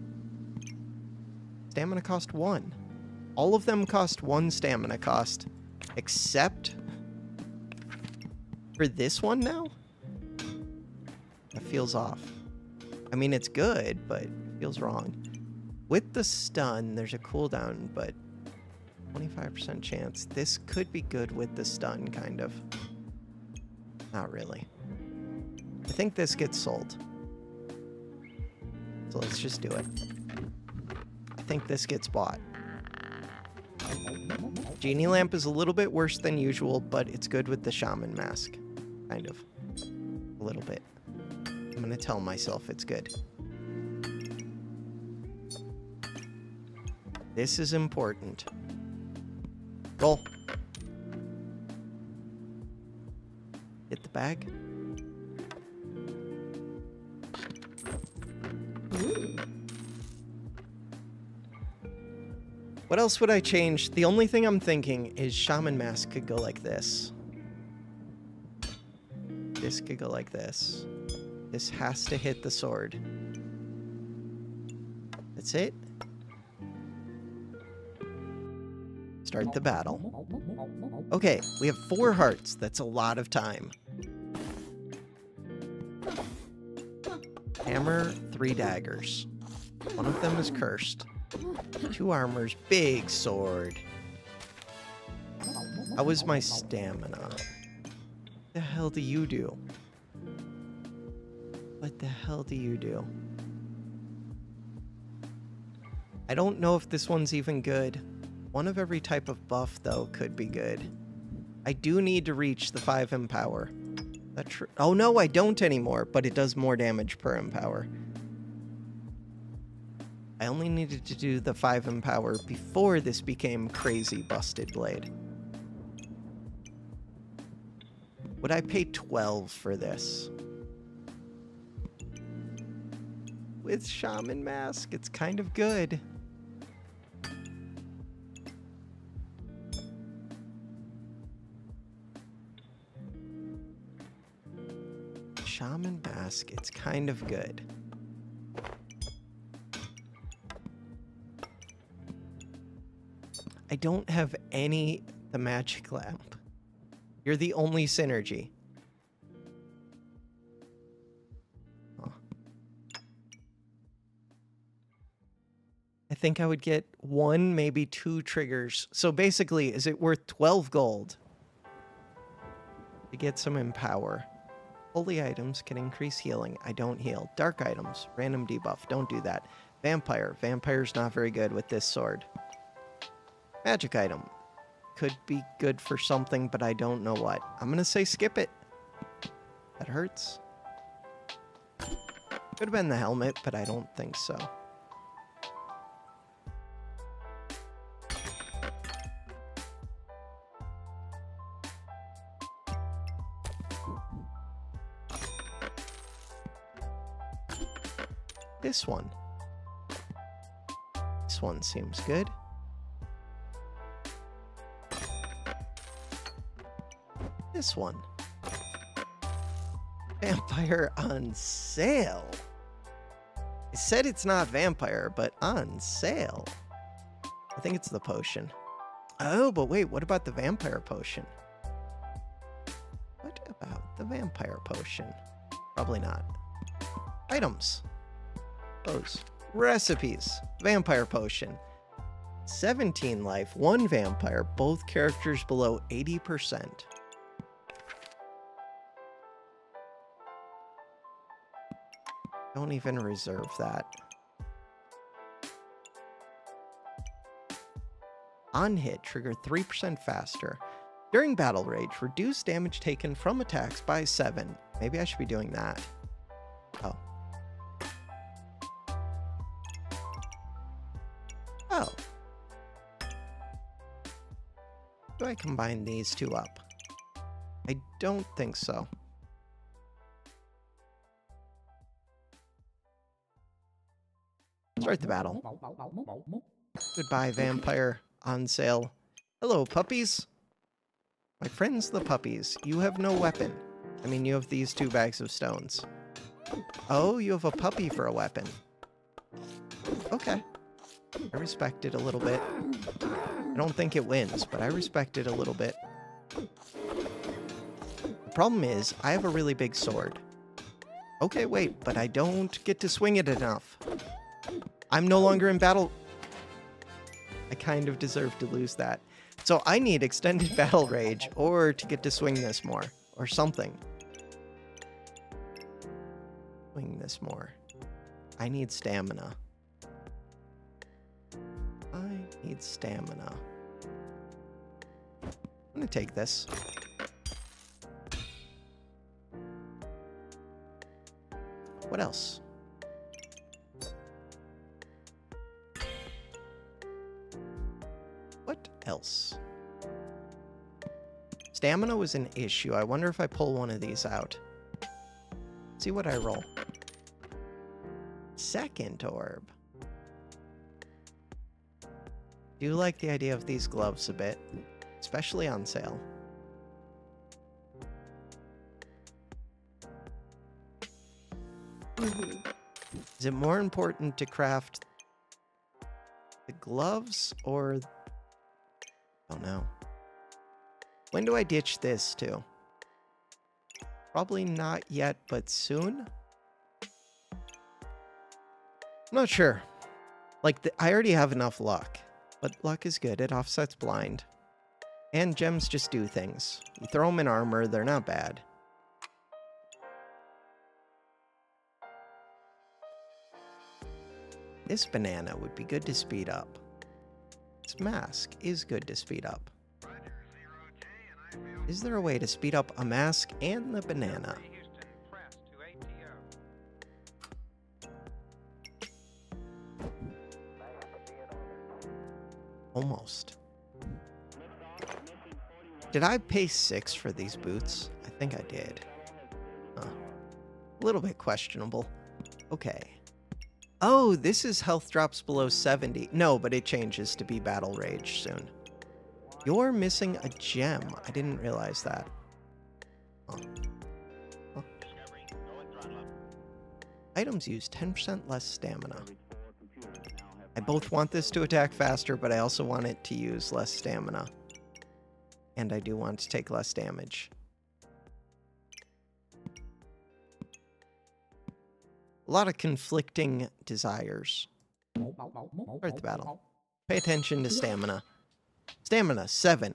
Stamina cost 1. All of them cost 1 stamina cost. Except... for this one now? That feels off. I mean, it's good, but it feels wrong. With the stun, there's a cooldown, but 25% chance. This could be good with the stun, kind of. Not really. I think this gets sold. So let's just do it. I think this gets bought. Genie lamp is a little bit worse than usual, but it's good with the shaman mask. Kind of. A little bit. I'm gonna tell myself it's good. This is important. Roll. Hit the bag. Ooh. What else would I change? The only thing I'm thinking is Shaman Mask could go like this. This could go like this. This has to hit the sword. That's it. Start the battle. Okay, we have 4 hearts. That's a lot of time. Hammer, 3 daggers. One of them is cursed. 2 armors, big sword. How is my stamina? What the hell do you do? What the hell do you do? I don't know if this one's even good. One of every type of buff, though, could be good. I do need to reach the 5 empower. That oh no, I don't anymore, but it does more damage per empower. I only needed to do the 5 empower before this became crazy busted blade. Would I pay 12 for this? With Shaman Mask, it's kind of good. Shaman Mask, it's kind of good. I don't have the magic lamp. You're the only synergy. Huh. I think I would get 1, maybe 2 triggers. So basically, is it worth 12 gold to get some empower? Holy items can increase healing. I don't heal. Dark items, random debuff. Don't do that. Vampire. Vampire's not very good with this sword. Magic item. Could be good for something, but I don't know what. I'm gonna say skip it. That hurts. Could have been the helmet, but I don't think so. This one. This one seems good. This one. Vampire on sale. I said it's not vampire, but on sale. I think it's the potion. Oh, but wait, what about the vampire potion? What about the vampire potion? Probably not. Items. Those. Recipes. Vampire potion. 17 life, 1 vampire, both characters below 80%. Don't even reserve that. On hit, trigger 3% faster. During battle rage, reduce damage taken from attacks by 7. Maybe I should be doing that. Oh. Oh. Do I combine these 2 up? I don't think so. Start the battle. Goodbye, vampire. On sale. Hello, puppies. My friends, the puppies. You have no weapon. I mean, you have these 2 bags of stones. Oh, you have a puppy for a weapon. Okay. I respect it a little bit. I don't think it wins, but I respect it a little bit. The problem is, I have a really big sword. Okay, wait, but I don't get to swing it enough. I'm no longer in battle. I kind of deserve to lose that. So I need extended battle rage, or to get to swing this more, or something. Swing this more. I need stamina. I need stamina. I'm gonna take this. What else? What else? Stamina was an issue. I wonder if I pull one of these out. See what I roll. Second orb. Do like the idea of these gloves a bit, especially on sale. Is it more important to craft the gloves or... I don't know. When do I ditch this too? Probably not yet, but soon? I'm not sure. Like, I already have enough luck. But luck is good. It offsets blind. And gems just do things. You throw them in armor, they're not bad. This banana would be good to speed up. This mask is good to speed up. Is there a way to speed up a mask and the banana? Almost. Did I pay 6 for these boots? I think I did. Huh. A little bit questionable. Okay. Oh, this is health drops below 70. No, but it changes to be battle rage soon. You're missing a gem. I didn't realize that. Huh. Huh. Items use 10% less stamina. I both want this to attack faster, but I also want it to use less stamina. And I do want to take less damage. A lot of conflicting desires. Start the battle. Pay attention to stamina. Stamina, 7.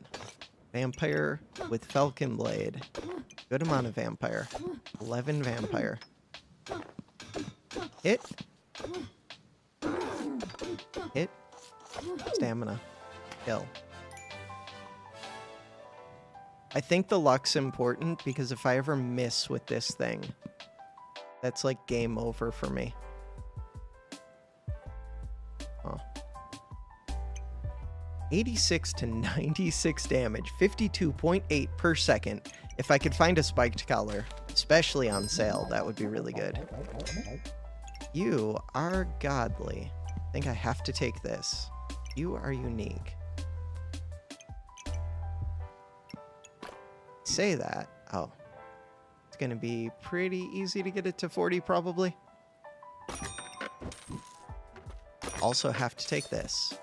Vampire with Falcon Blade. Good amount of vampire. 11 vampire. Hit. Hit. Stamina. Kill. I think the luck's important because if I ever miss with this thing, that's like game over for me. Huh. 86 to 96 damage, 52.8 per second. If I could find a spiked color, especially on sale, that would be really good. You are godly. I think I have to take this. You are unique. Say that. Oh. It's gonna be pretty easy to get it to 40, probably. Also have to take this.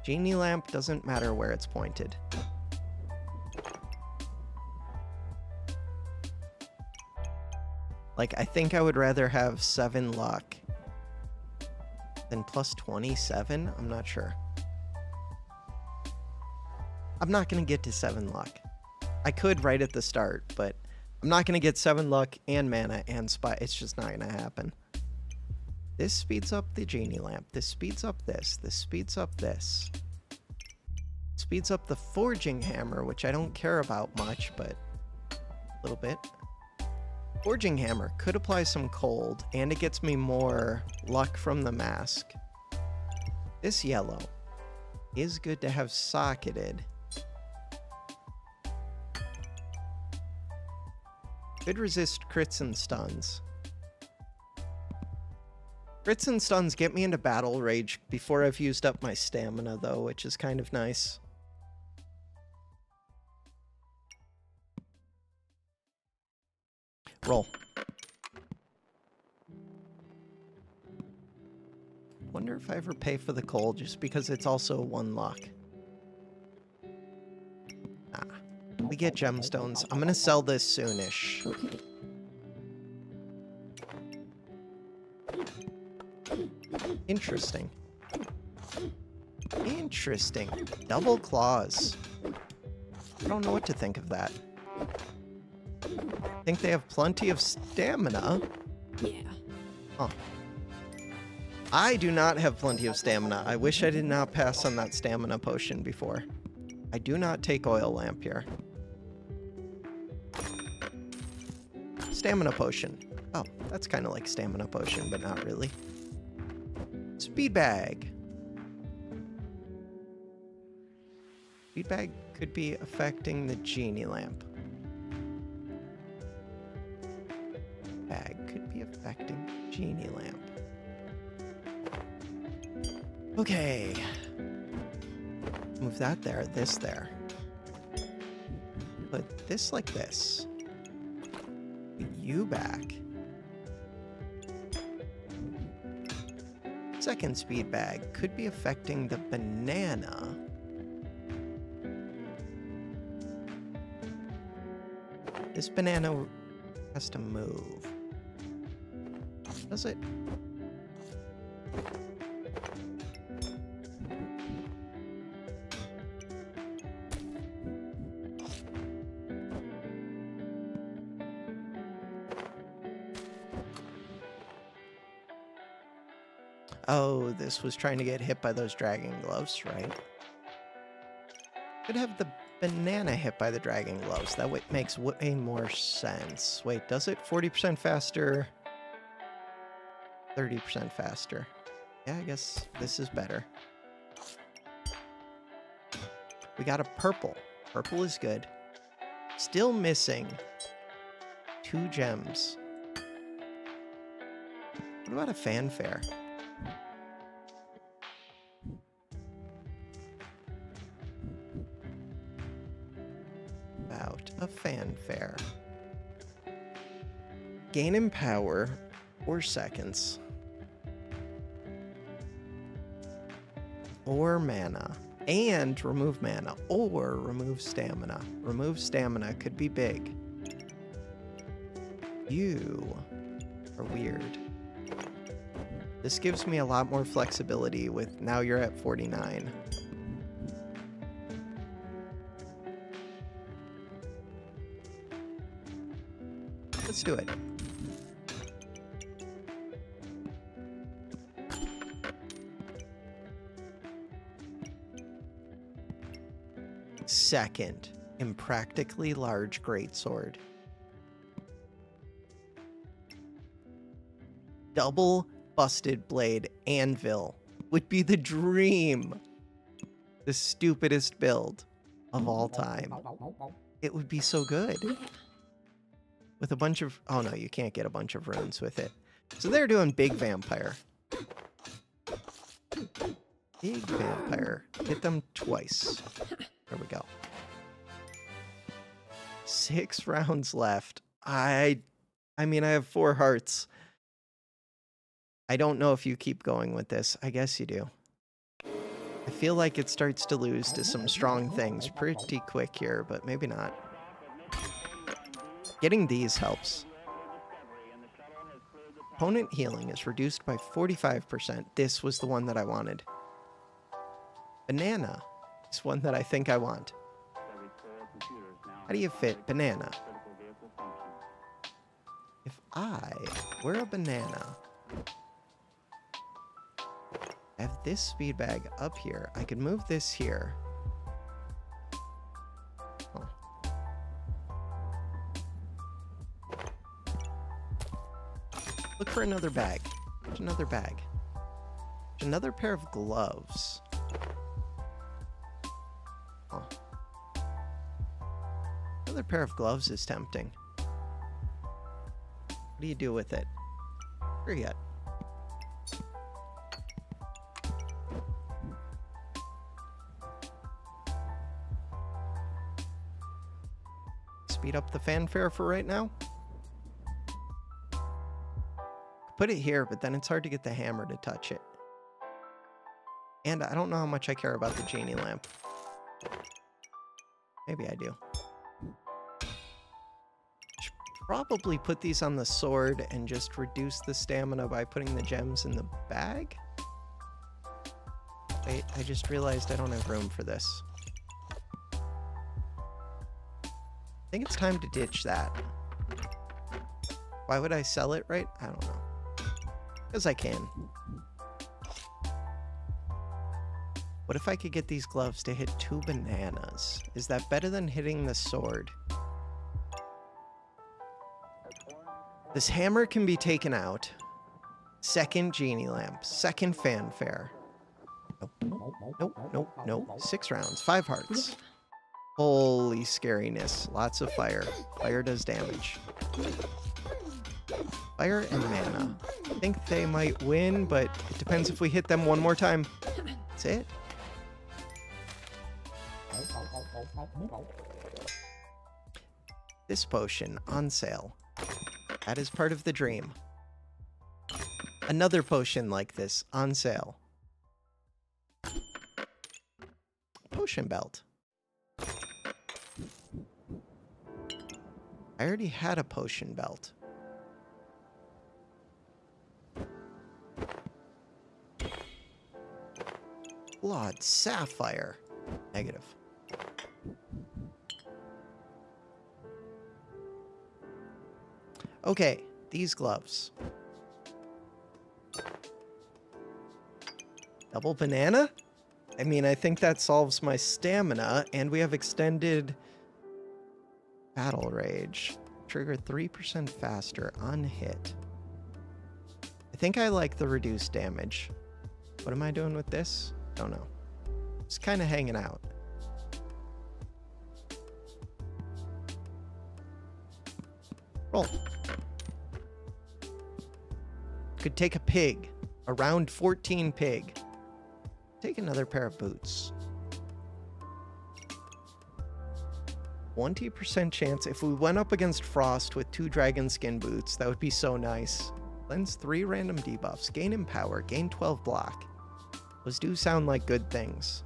Genie lamp doesn't matter where it's pointed. Like, I think I would rather have 7 luck than plus 27. I'm not sure. I'm not going to get to 7 luck. I could right at the start, but I'm not going to get 7 luck and mana and spy. It's just not going to happen. This speeds up the genie lamp. This speeds up this. This speeds up this. Speeds up the forging hammer, which I don't care about much, but a little bit. Forging hammer could apply some cold, and it gets me more luck from the mask. This yellow is good to have socketed. Could resist crits and stuns. Crits and stuns get me into battle rage before I've used up my stamina, though, which is kind of nice. Roll. Wonder if I ever pay for the coal just because it's also 1 luck. Ah, we get gemstones. I'm gonna sell this soonish. Okay. Interesting. Interesting. Double claws. I don't know what to think of that. I think they have plenty of stamina. Yeah. Huh. I do not have plenty of stamina. I wish I did not pass on that stamina potion before. I do not take oil lamp here. Stamina potion. Oh, that's kind of like stamina potion, but not really. Speed bag. Speed bag could be affecting the genie lamp. Bag could be affecting the genie lamp. Okay. Move that there, this there. Put this like this. Put you back. Second speed bag could be affecting the banana. This banana has to move. Does it? Oh, this was trying to get hit by those dragon gloves, right? Could have the banana hit by the dragon gloves. That makes way more sense. Wait, does it? 40% faster. 30% faster. Yeah, I guess this is better. We got a purple. Purple is good. Still missing 2 gems. What about a fanfare? About a fanfare. Gain in power or seconds. Or mana. And remove mana. Or remove stamina. Remove stamina could be big. You are weird. This gives me a lot more flexibility with now you're at 49. Let's do it. Second, impractically large greatsword. Double busted blade anvil would be the dream. The stupidest build of all time. It would be so good. With a bunch of... Oh no, you can't get a bunch of runes with it. So they're doing big vampire. Big vampire. Hit them twice. There we go. 6 rounds left. I mean, I have 4 hearts. I don't know if you keep going with this. I guess you do. I feel like it starts to lose to some strong things pretty quick here, but maybe not. Getting these helps. Opponent healing is reduced by 45%. This was the one that I wanted. Banana is one that I think I want. How do you fit banana? If I were a banana, I have this speed bag up here. I could move this here. Huh. Look for another bag. There's another bag. There's another pair of gloves. Huh. Another pair of gloves is tempting. What do you do with it? Forget. Speed up the fanfare for right now. Put it here, but then it's hard to get the hammer to touch it. And I don't know how much I care about the genie lamp. Maybe I do. Should probably put these on the sword and just reduce the stamina by putting the gems in the bag. Wait, I just realized I don't have room for this. I think it's time to ditch that. Why would I sell it, right? I don't know. Because I can. What if I could get these gloves to hit 2 bananas? Is that better than hitting the sword? This hammer can be taken out. Second genie lamp. Second fanfare. Nope. 6 rounds. 5 hearts. Holy scariness. Lots of fire. Fire does damage. Fire and mana. I think they might win, but it depends if we hit them one more time. That's it. This potion on sale. That is part of the dream. Another potion like this on sale. Potion belt. I already had a potion belt. Blood sapphire. Negative. Okay, these gloves. Double banana? I mean, I think that solves my stamina, and we have extended battle rage. Trigger 3% faster on hit. I think I like the reduced damage. What am I doing with this? Don't know. Just kind of hanging out. Roll. Could take a pig. A round 14 pig. Take another pair of boots. 20% chance if we went up against Frost with 2 dragon skin boots. That would be so nice. Lends 3 random debuffs. Gain in power. Gain 12 block. Those do sound like good things.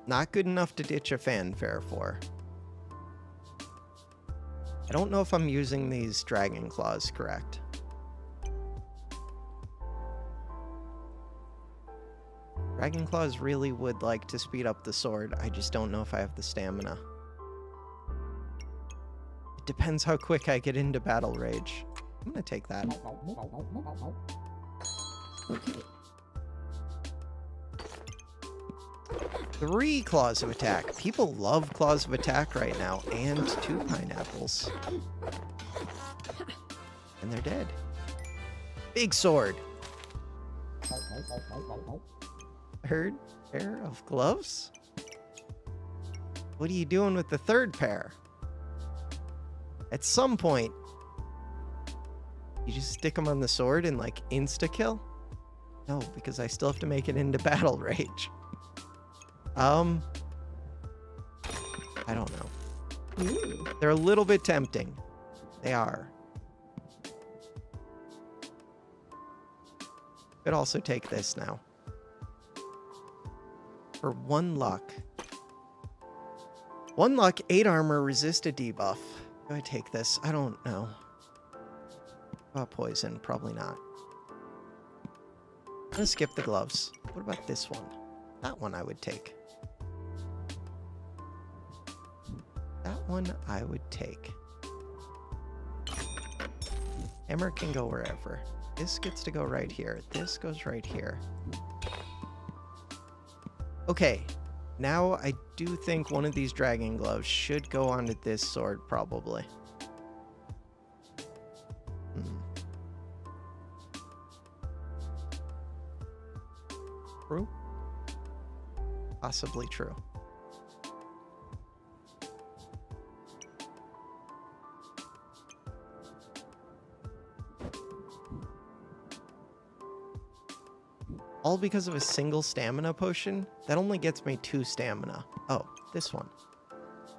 Not good enough to ditch a fanfare for. I don't know if I'm using these dragon claws correct. Dragon claws really would like to speed up the sword. I just don't know if I have the stamina. It depends how quick I get into battle rage. I'm gonna take that. Okay. 3 claws of attack. People love claws of attack right now. And 2 pineapples. And they're dead. Big sword. Third pair of gloves? What are you doing with the third pair? At some point, you just stick them on the sword and like insta-kill? No, because I still have to make it into battle rage. I don't know. Ooh. They're a little bit tempting. They are. Could also take this now. For 1 luck. 1 luck, 8 armor, resist a debuff. Do I take this? I don't know. Poison, probably not. I'm gonna skip the gloves. What about this one? That one I would take. That one I would take. Hammer can go wherever. This gets to go right here. This goes right here. Okay, now I do think one of these dragon gloves should go onto this sword, probably. True? Possibly true. All because of a single stamina potion? That only gets me 2 stamina. Oh, this one.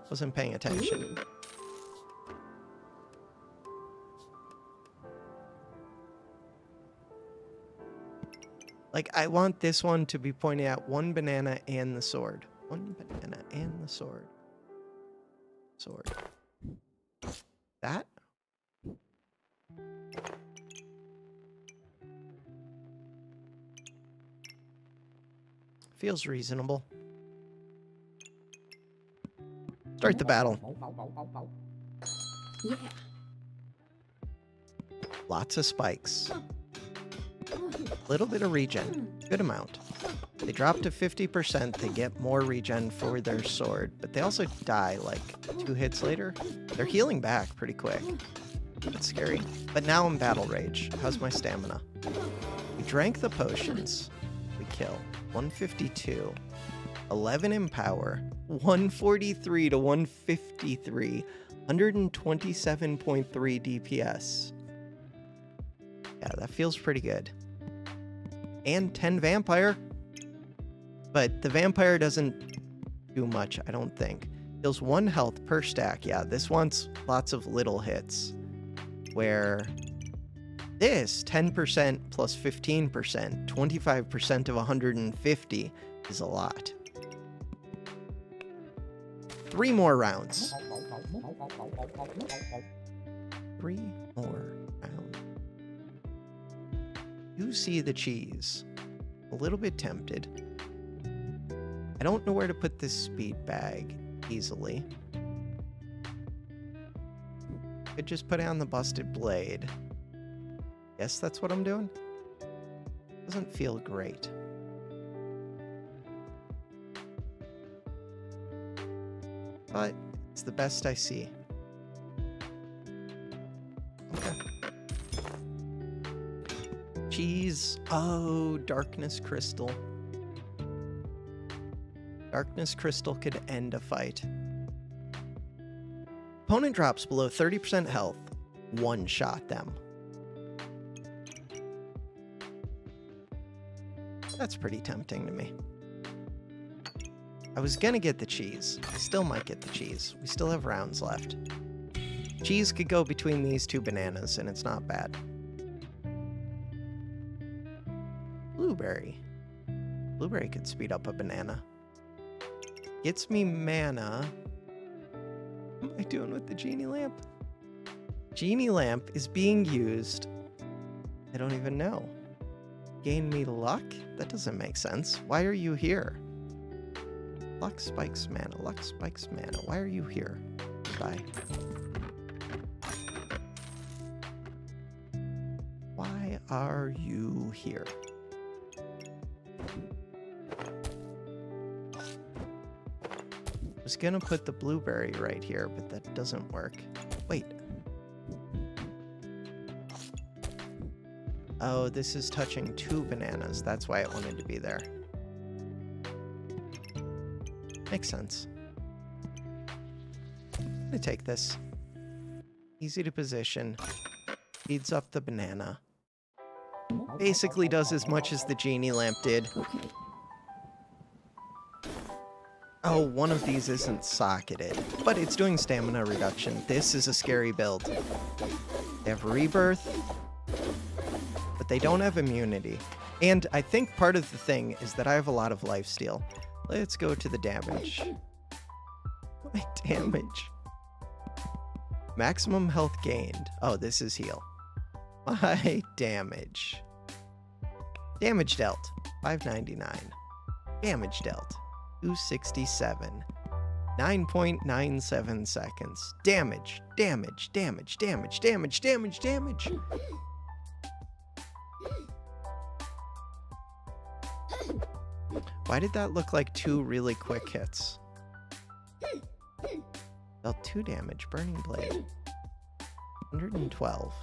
Wasn't paying attention. Like, I want this one to be pointing at 1 banana and the sword. 1 banana and the sword. Sword. That? Feels reasonable. Start the battle. Yeah. Lots of spikes. Little bit of regen. Good amount. They drop to 50%, they get more regen for their sword, but they also die like 2 hits later. They're healing back pretty quick. That's scary. But now I'm battle rage. How's my stamina? We drank the potions. We kill. 152. 11 in power. 143 to 153. 127.3 DPS. Yeah, that feels pretty good. And 10 vampire. But the vampire doesn't do much, I don't think. Deals 1 health per stack. Yeah, this wants lots of little hits. Where this 10% plus 15%, 25% of 150 is a lot. 3 more rounds. 3 more rounds. You see the cheese. A little bit tempted. I don't know where to put this speed bag easily. Could just put it on the busted blade. Guess that's what I'm doing. Doesn't feel great. But it's the best I see. Okay. Cheese. Oh, darkness crystal. Darkness crystal could end a fight. Opponent drops below 30% health. One-shot them. That's pretty tempting to me. I was gonna get the cheese. I still might get the cheese. We still have rounds left. Cheese could go between these 2 bananas, and it's not bad. Blueberry. Blueberry could speed up a banana. Gets me mana. What am I doing with the genie lamp? Genie lamp is being used. I don't even know. Gain me luck? That doesn't make sense. Why are you here? Luck spikes mana. Luck spikes mana. Why are you here? Goodbye. Why are you here? I was gonna put the blueberry right here, but that doesn't work. Wait. Oh, this is touching 2 bananas. That's why it wanted to be there. Makes sense. I'm gonna take this. Easy to position. Speeds up the banana. Basically does as much as the genie lamp did. Oh, one of these isn't socketed, but it's doing stamina reduction. This is a scary build. They have rebirth, but they don't have immunity. And I think part of the thing is that I have a lot of lifesteal. Let's go to the damage. My damage. Maximum health gained. Oh, this is heal. My damage. Damage dealt. 599. Damage dealt. 267. 9.97 seconds. Damage. Damage. Damage. Damage. Damage. Damage. Damage. Why did that look like 2 really quick hits? Dealt 2 damage. Burning blade. 112.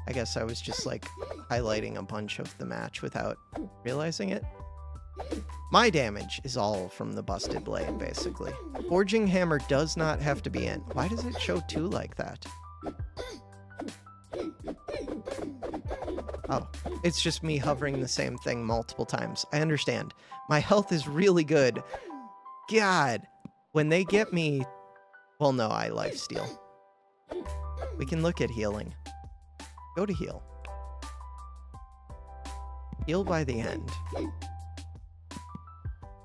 I guess I was just like highlighting a bunch of the match without realizing it. My damage is all from the busted blade, basically. Forging hammer does not have to be in. Why does it show 2 like that? Oh, it's just me hovering the same thing multiple times. I understand. My health is really good. God, when they get me... Well, no, I lifesteal. We can look at healing. Go to heal. Heal by the end.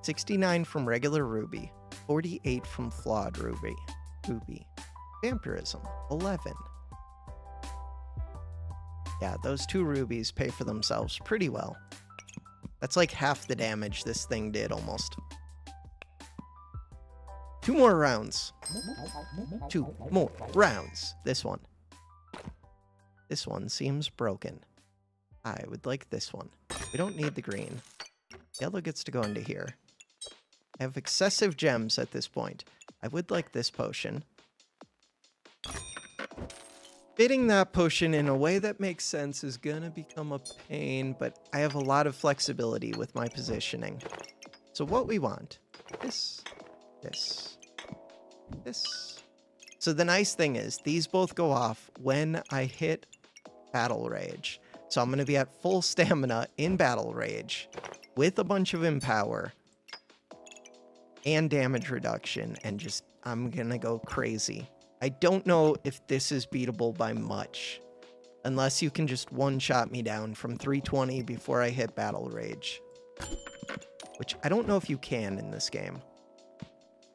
69 from regular ruby. 48 from flawed ruby. Vampirism. 11. Yeah, those 2 rubies pay for themselves pretty well. That's like half the damage this thing did, almost. 2 more rounds. 2 more rounds. This one. This one seems broken. I would like this one. We don't need the green. Yellow gets to go into here. I have excessive gems at this point. I would like this potion. Fitting that potion in a way that makes sense is gonna become a pain, but I have a lot of flexibility with my positioning. So what we want, this. So the nice thing is, these both go off when I hit Battle Rage. So I'm gonna be at full stamina in Battle Rage with a bunch of Empower and damage reduction, and just, I'm gonna go crazy. I don't know if this is beatable by much, unless you can just one-shot me down from 320 before I hit Battle Rage. Which I don't know if you can in this game.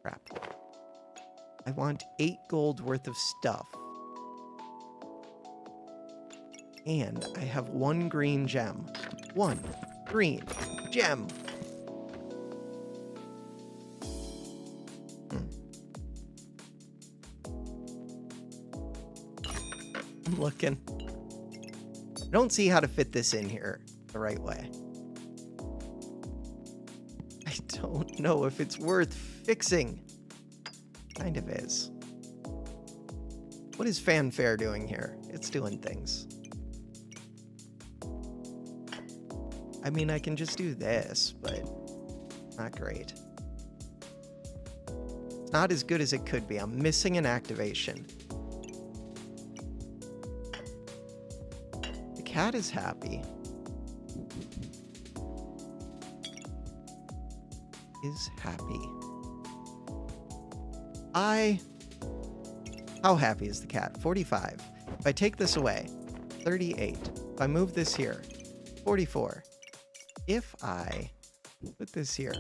Crap. I want 8 gold worth of stuff. And I have 1 green gem. 1 green gem. I'm looking. I don't see how to fit this in here the right way. I don't know if it's worth fixing. Kind of is. What is Fanfare doing here? It's doing things. I mean, I can just do this, but not great. It's not as good as it could be. I'm missing an activation. The cat is happy. Is happy. How happy is the cat? 45. If I take this away, 38. If I move this here, 44. If I put this here,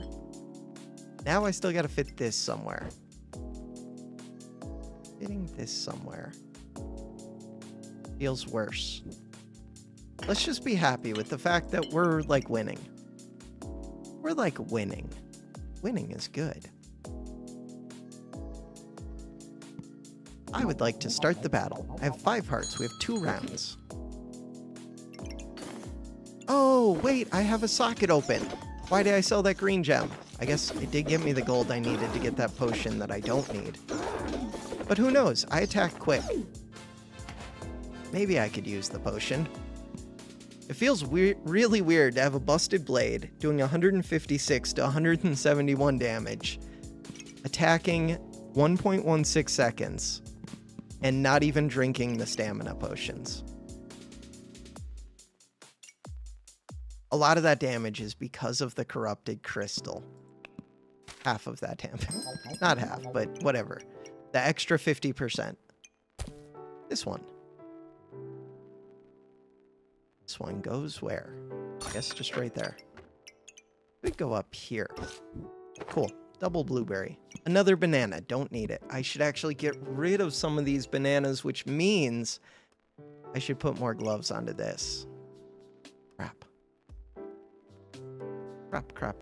now I still gotta fit this somewhere. Fitting this somewhere feels worse. Let's just be happy with the fact that we're, like, winning. We're, like, winning. Winning is good. I would like to start the battle. I have 5 hearts. We have 2 rounds. Oh, wait, I have a socket open. Why did I sell that green gem? I guess it did give me the gold I needed to get that potion that I don't need. But who knows? I attack quick. Maybe I could use the potion. It feels really weird to have a busted blade doing 156 to 171 damage, attacking 1.16 seconds, and not even drinking the stamina potions. A lot of that damage is because of the corrupted crystal. Half of that damage. Not half, but whatever. The extra 50%. This one. This one goes where? I guess just right there. We go up here. Cool. Double blueberry. Another banana. Don't need it. I should actually get rid of some of these bananas, which means I should put more gloves onto this. Crap.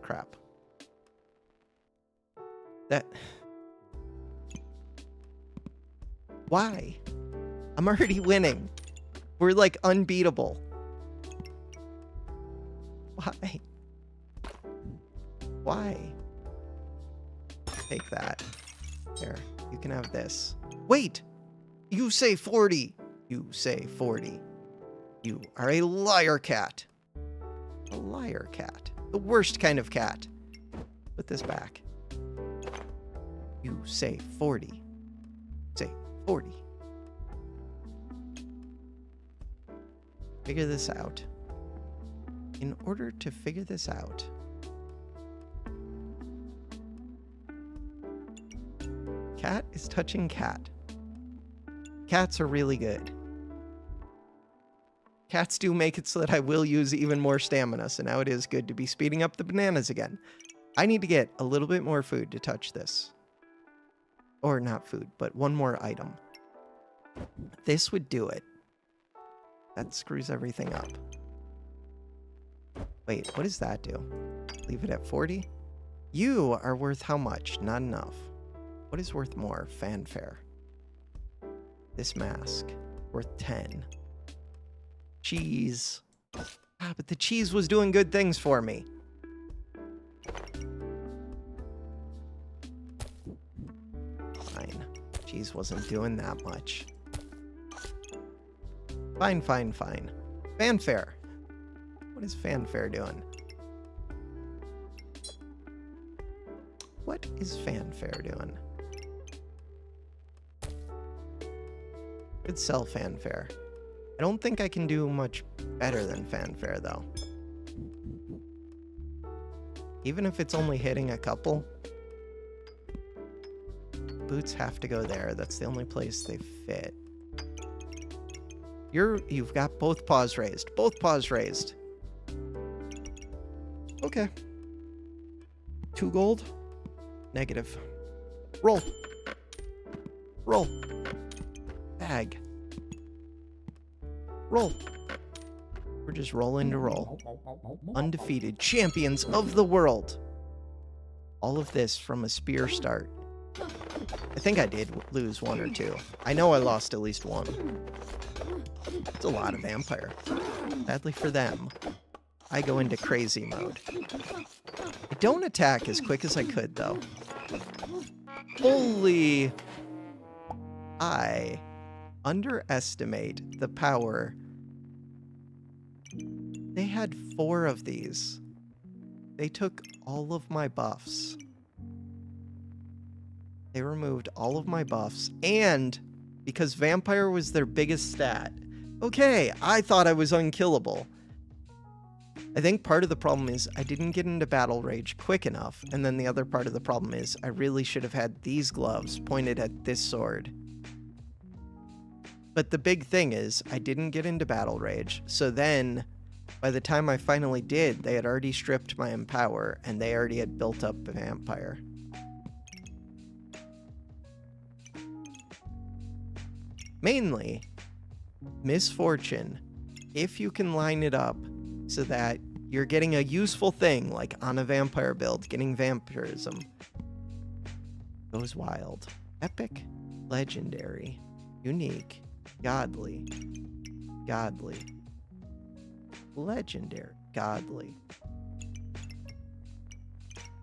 Crap. That... Why? I'm already winning. We're, like, unbeatable. Why? Why? Take that. Here, you can have this. Wait! You say 40! You say 40. You are a liar cat. A liar cat. The worst kind of cat. Put this back. You say 40. Say 40. Figure this out. In order to figure this out, cat is touching cat. Cats are really good. Cats do make it so that I will use even more stamina, so now it is good to be speeding up the bananas again. I need to get a little bit more food to touch this. Or not food, but one more item. This would do it. That screws everything up. Wait, what does that do? Leave it at 40? You are worth how much? Not enough. What is worth more? Fanfare. This mask. Worth 10. Cheese. Ah, but the cheese was doing good things for me. Fine. Cheese wasn't doing that much. Fine, fine, fine. Fanfare. What is fanfare doing? What is fanfare doing? Could sell fanfare. I don't think I can do much better than fanfare, though. Even if it's only hitting a couple. Boots have to go there. That's the only place they fit. You've got both paws raised. Both paws raised. Okay. 2 gold. Negative. Roll. Roll. Bag. Roll. We're just rolling to roll. Undefeated champions of the world. All of this from a spear start. I think I did lose 1 or 2. I know I lost at least 1. It's a lot of vampire. Sadly for them, I go into crazy mode. I don't attack as quick as I could, though. Holy... I underestimate the power. They had 4 of these. They took all of my buffs. They removed all of my buffs, and because vampire was their biggest stat. Okay, I thought I was unkillable. I think part of the problem is I didn't get into battle rage quick enough, and then the other part of the problem is I really should have had these gloves pointed at this sword. But the big thing is I didn't get into battle rage, so then by the time I finally did, they had already stripped my empower, and they already had built up a vampire. Mainly, misfortune, if you can line it up so that you're getting a useful thing, like on a vampire build, getting vampirism, goes wild. Epic, legendary, unique, godly, godly, legendary, godly.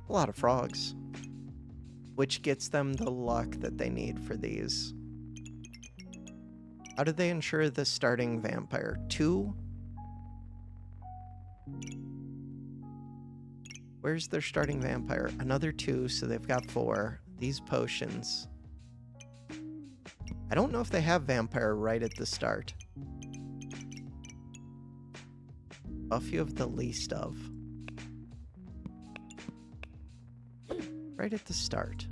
A lot of frogs, which gets them the luck that they need for these. How do they ensure the starting vampire? 2? Where's their starting vampire? Another 2, so they've got 4. These potions. I don't know if they have vampire right at the start. Buff you have the least of. Right at the start.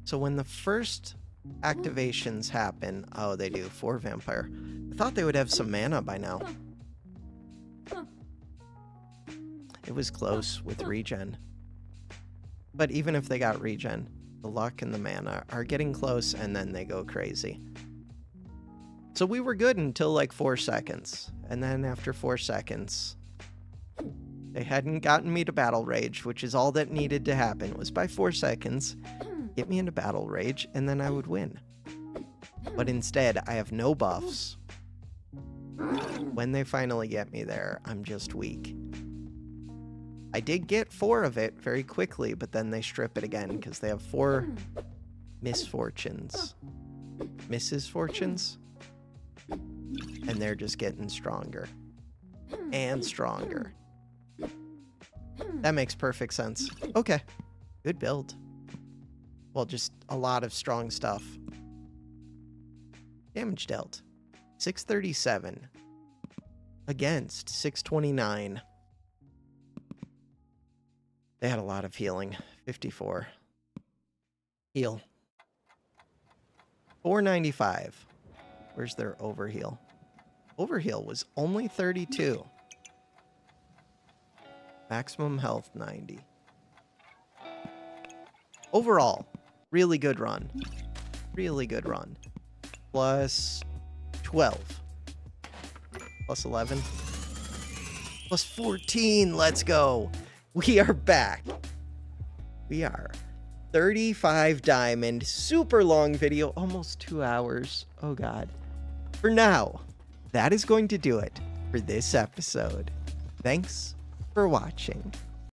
So when the first activations happen... Oh, they do. 4 vampire. I thought they would have some mana by now. It was close with regen. But even if they got regen, the luck and the mana are getting close, and then they go crazy. So we were good until like 4 seconds. And then after 4 seconds, they hadn't gotten me to battle rage, which is all that needed to happen, was by 4 seconds, get me into battle rage, and then I would win. But instead, I have no buffs. When they finally get me there, I'm just weak. I did get 4 of it very quickly, but then they strip it again because they have 4 misfortunes. Mrs. Fortunes? And they're just getting stronger. And stronger. That makes perfect sense. Okay. Good build. Well, just a lot of strong stuff. Damage dealt. 637. Against 629. They had a lot of healing. 54. Heal. 495. Where's their overheal? Overheal was only 32. Maximum health 90. Overall, really good run. Really good run. Plus 12. Plus 11. Plus 14. Let's go. We are back. We are 35 diamond. Super long video. Almost 2 hours. Oh, God. For now, that is going to do it. for this episode. Thanks for watching.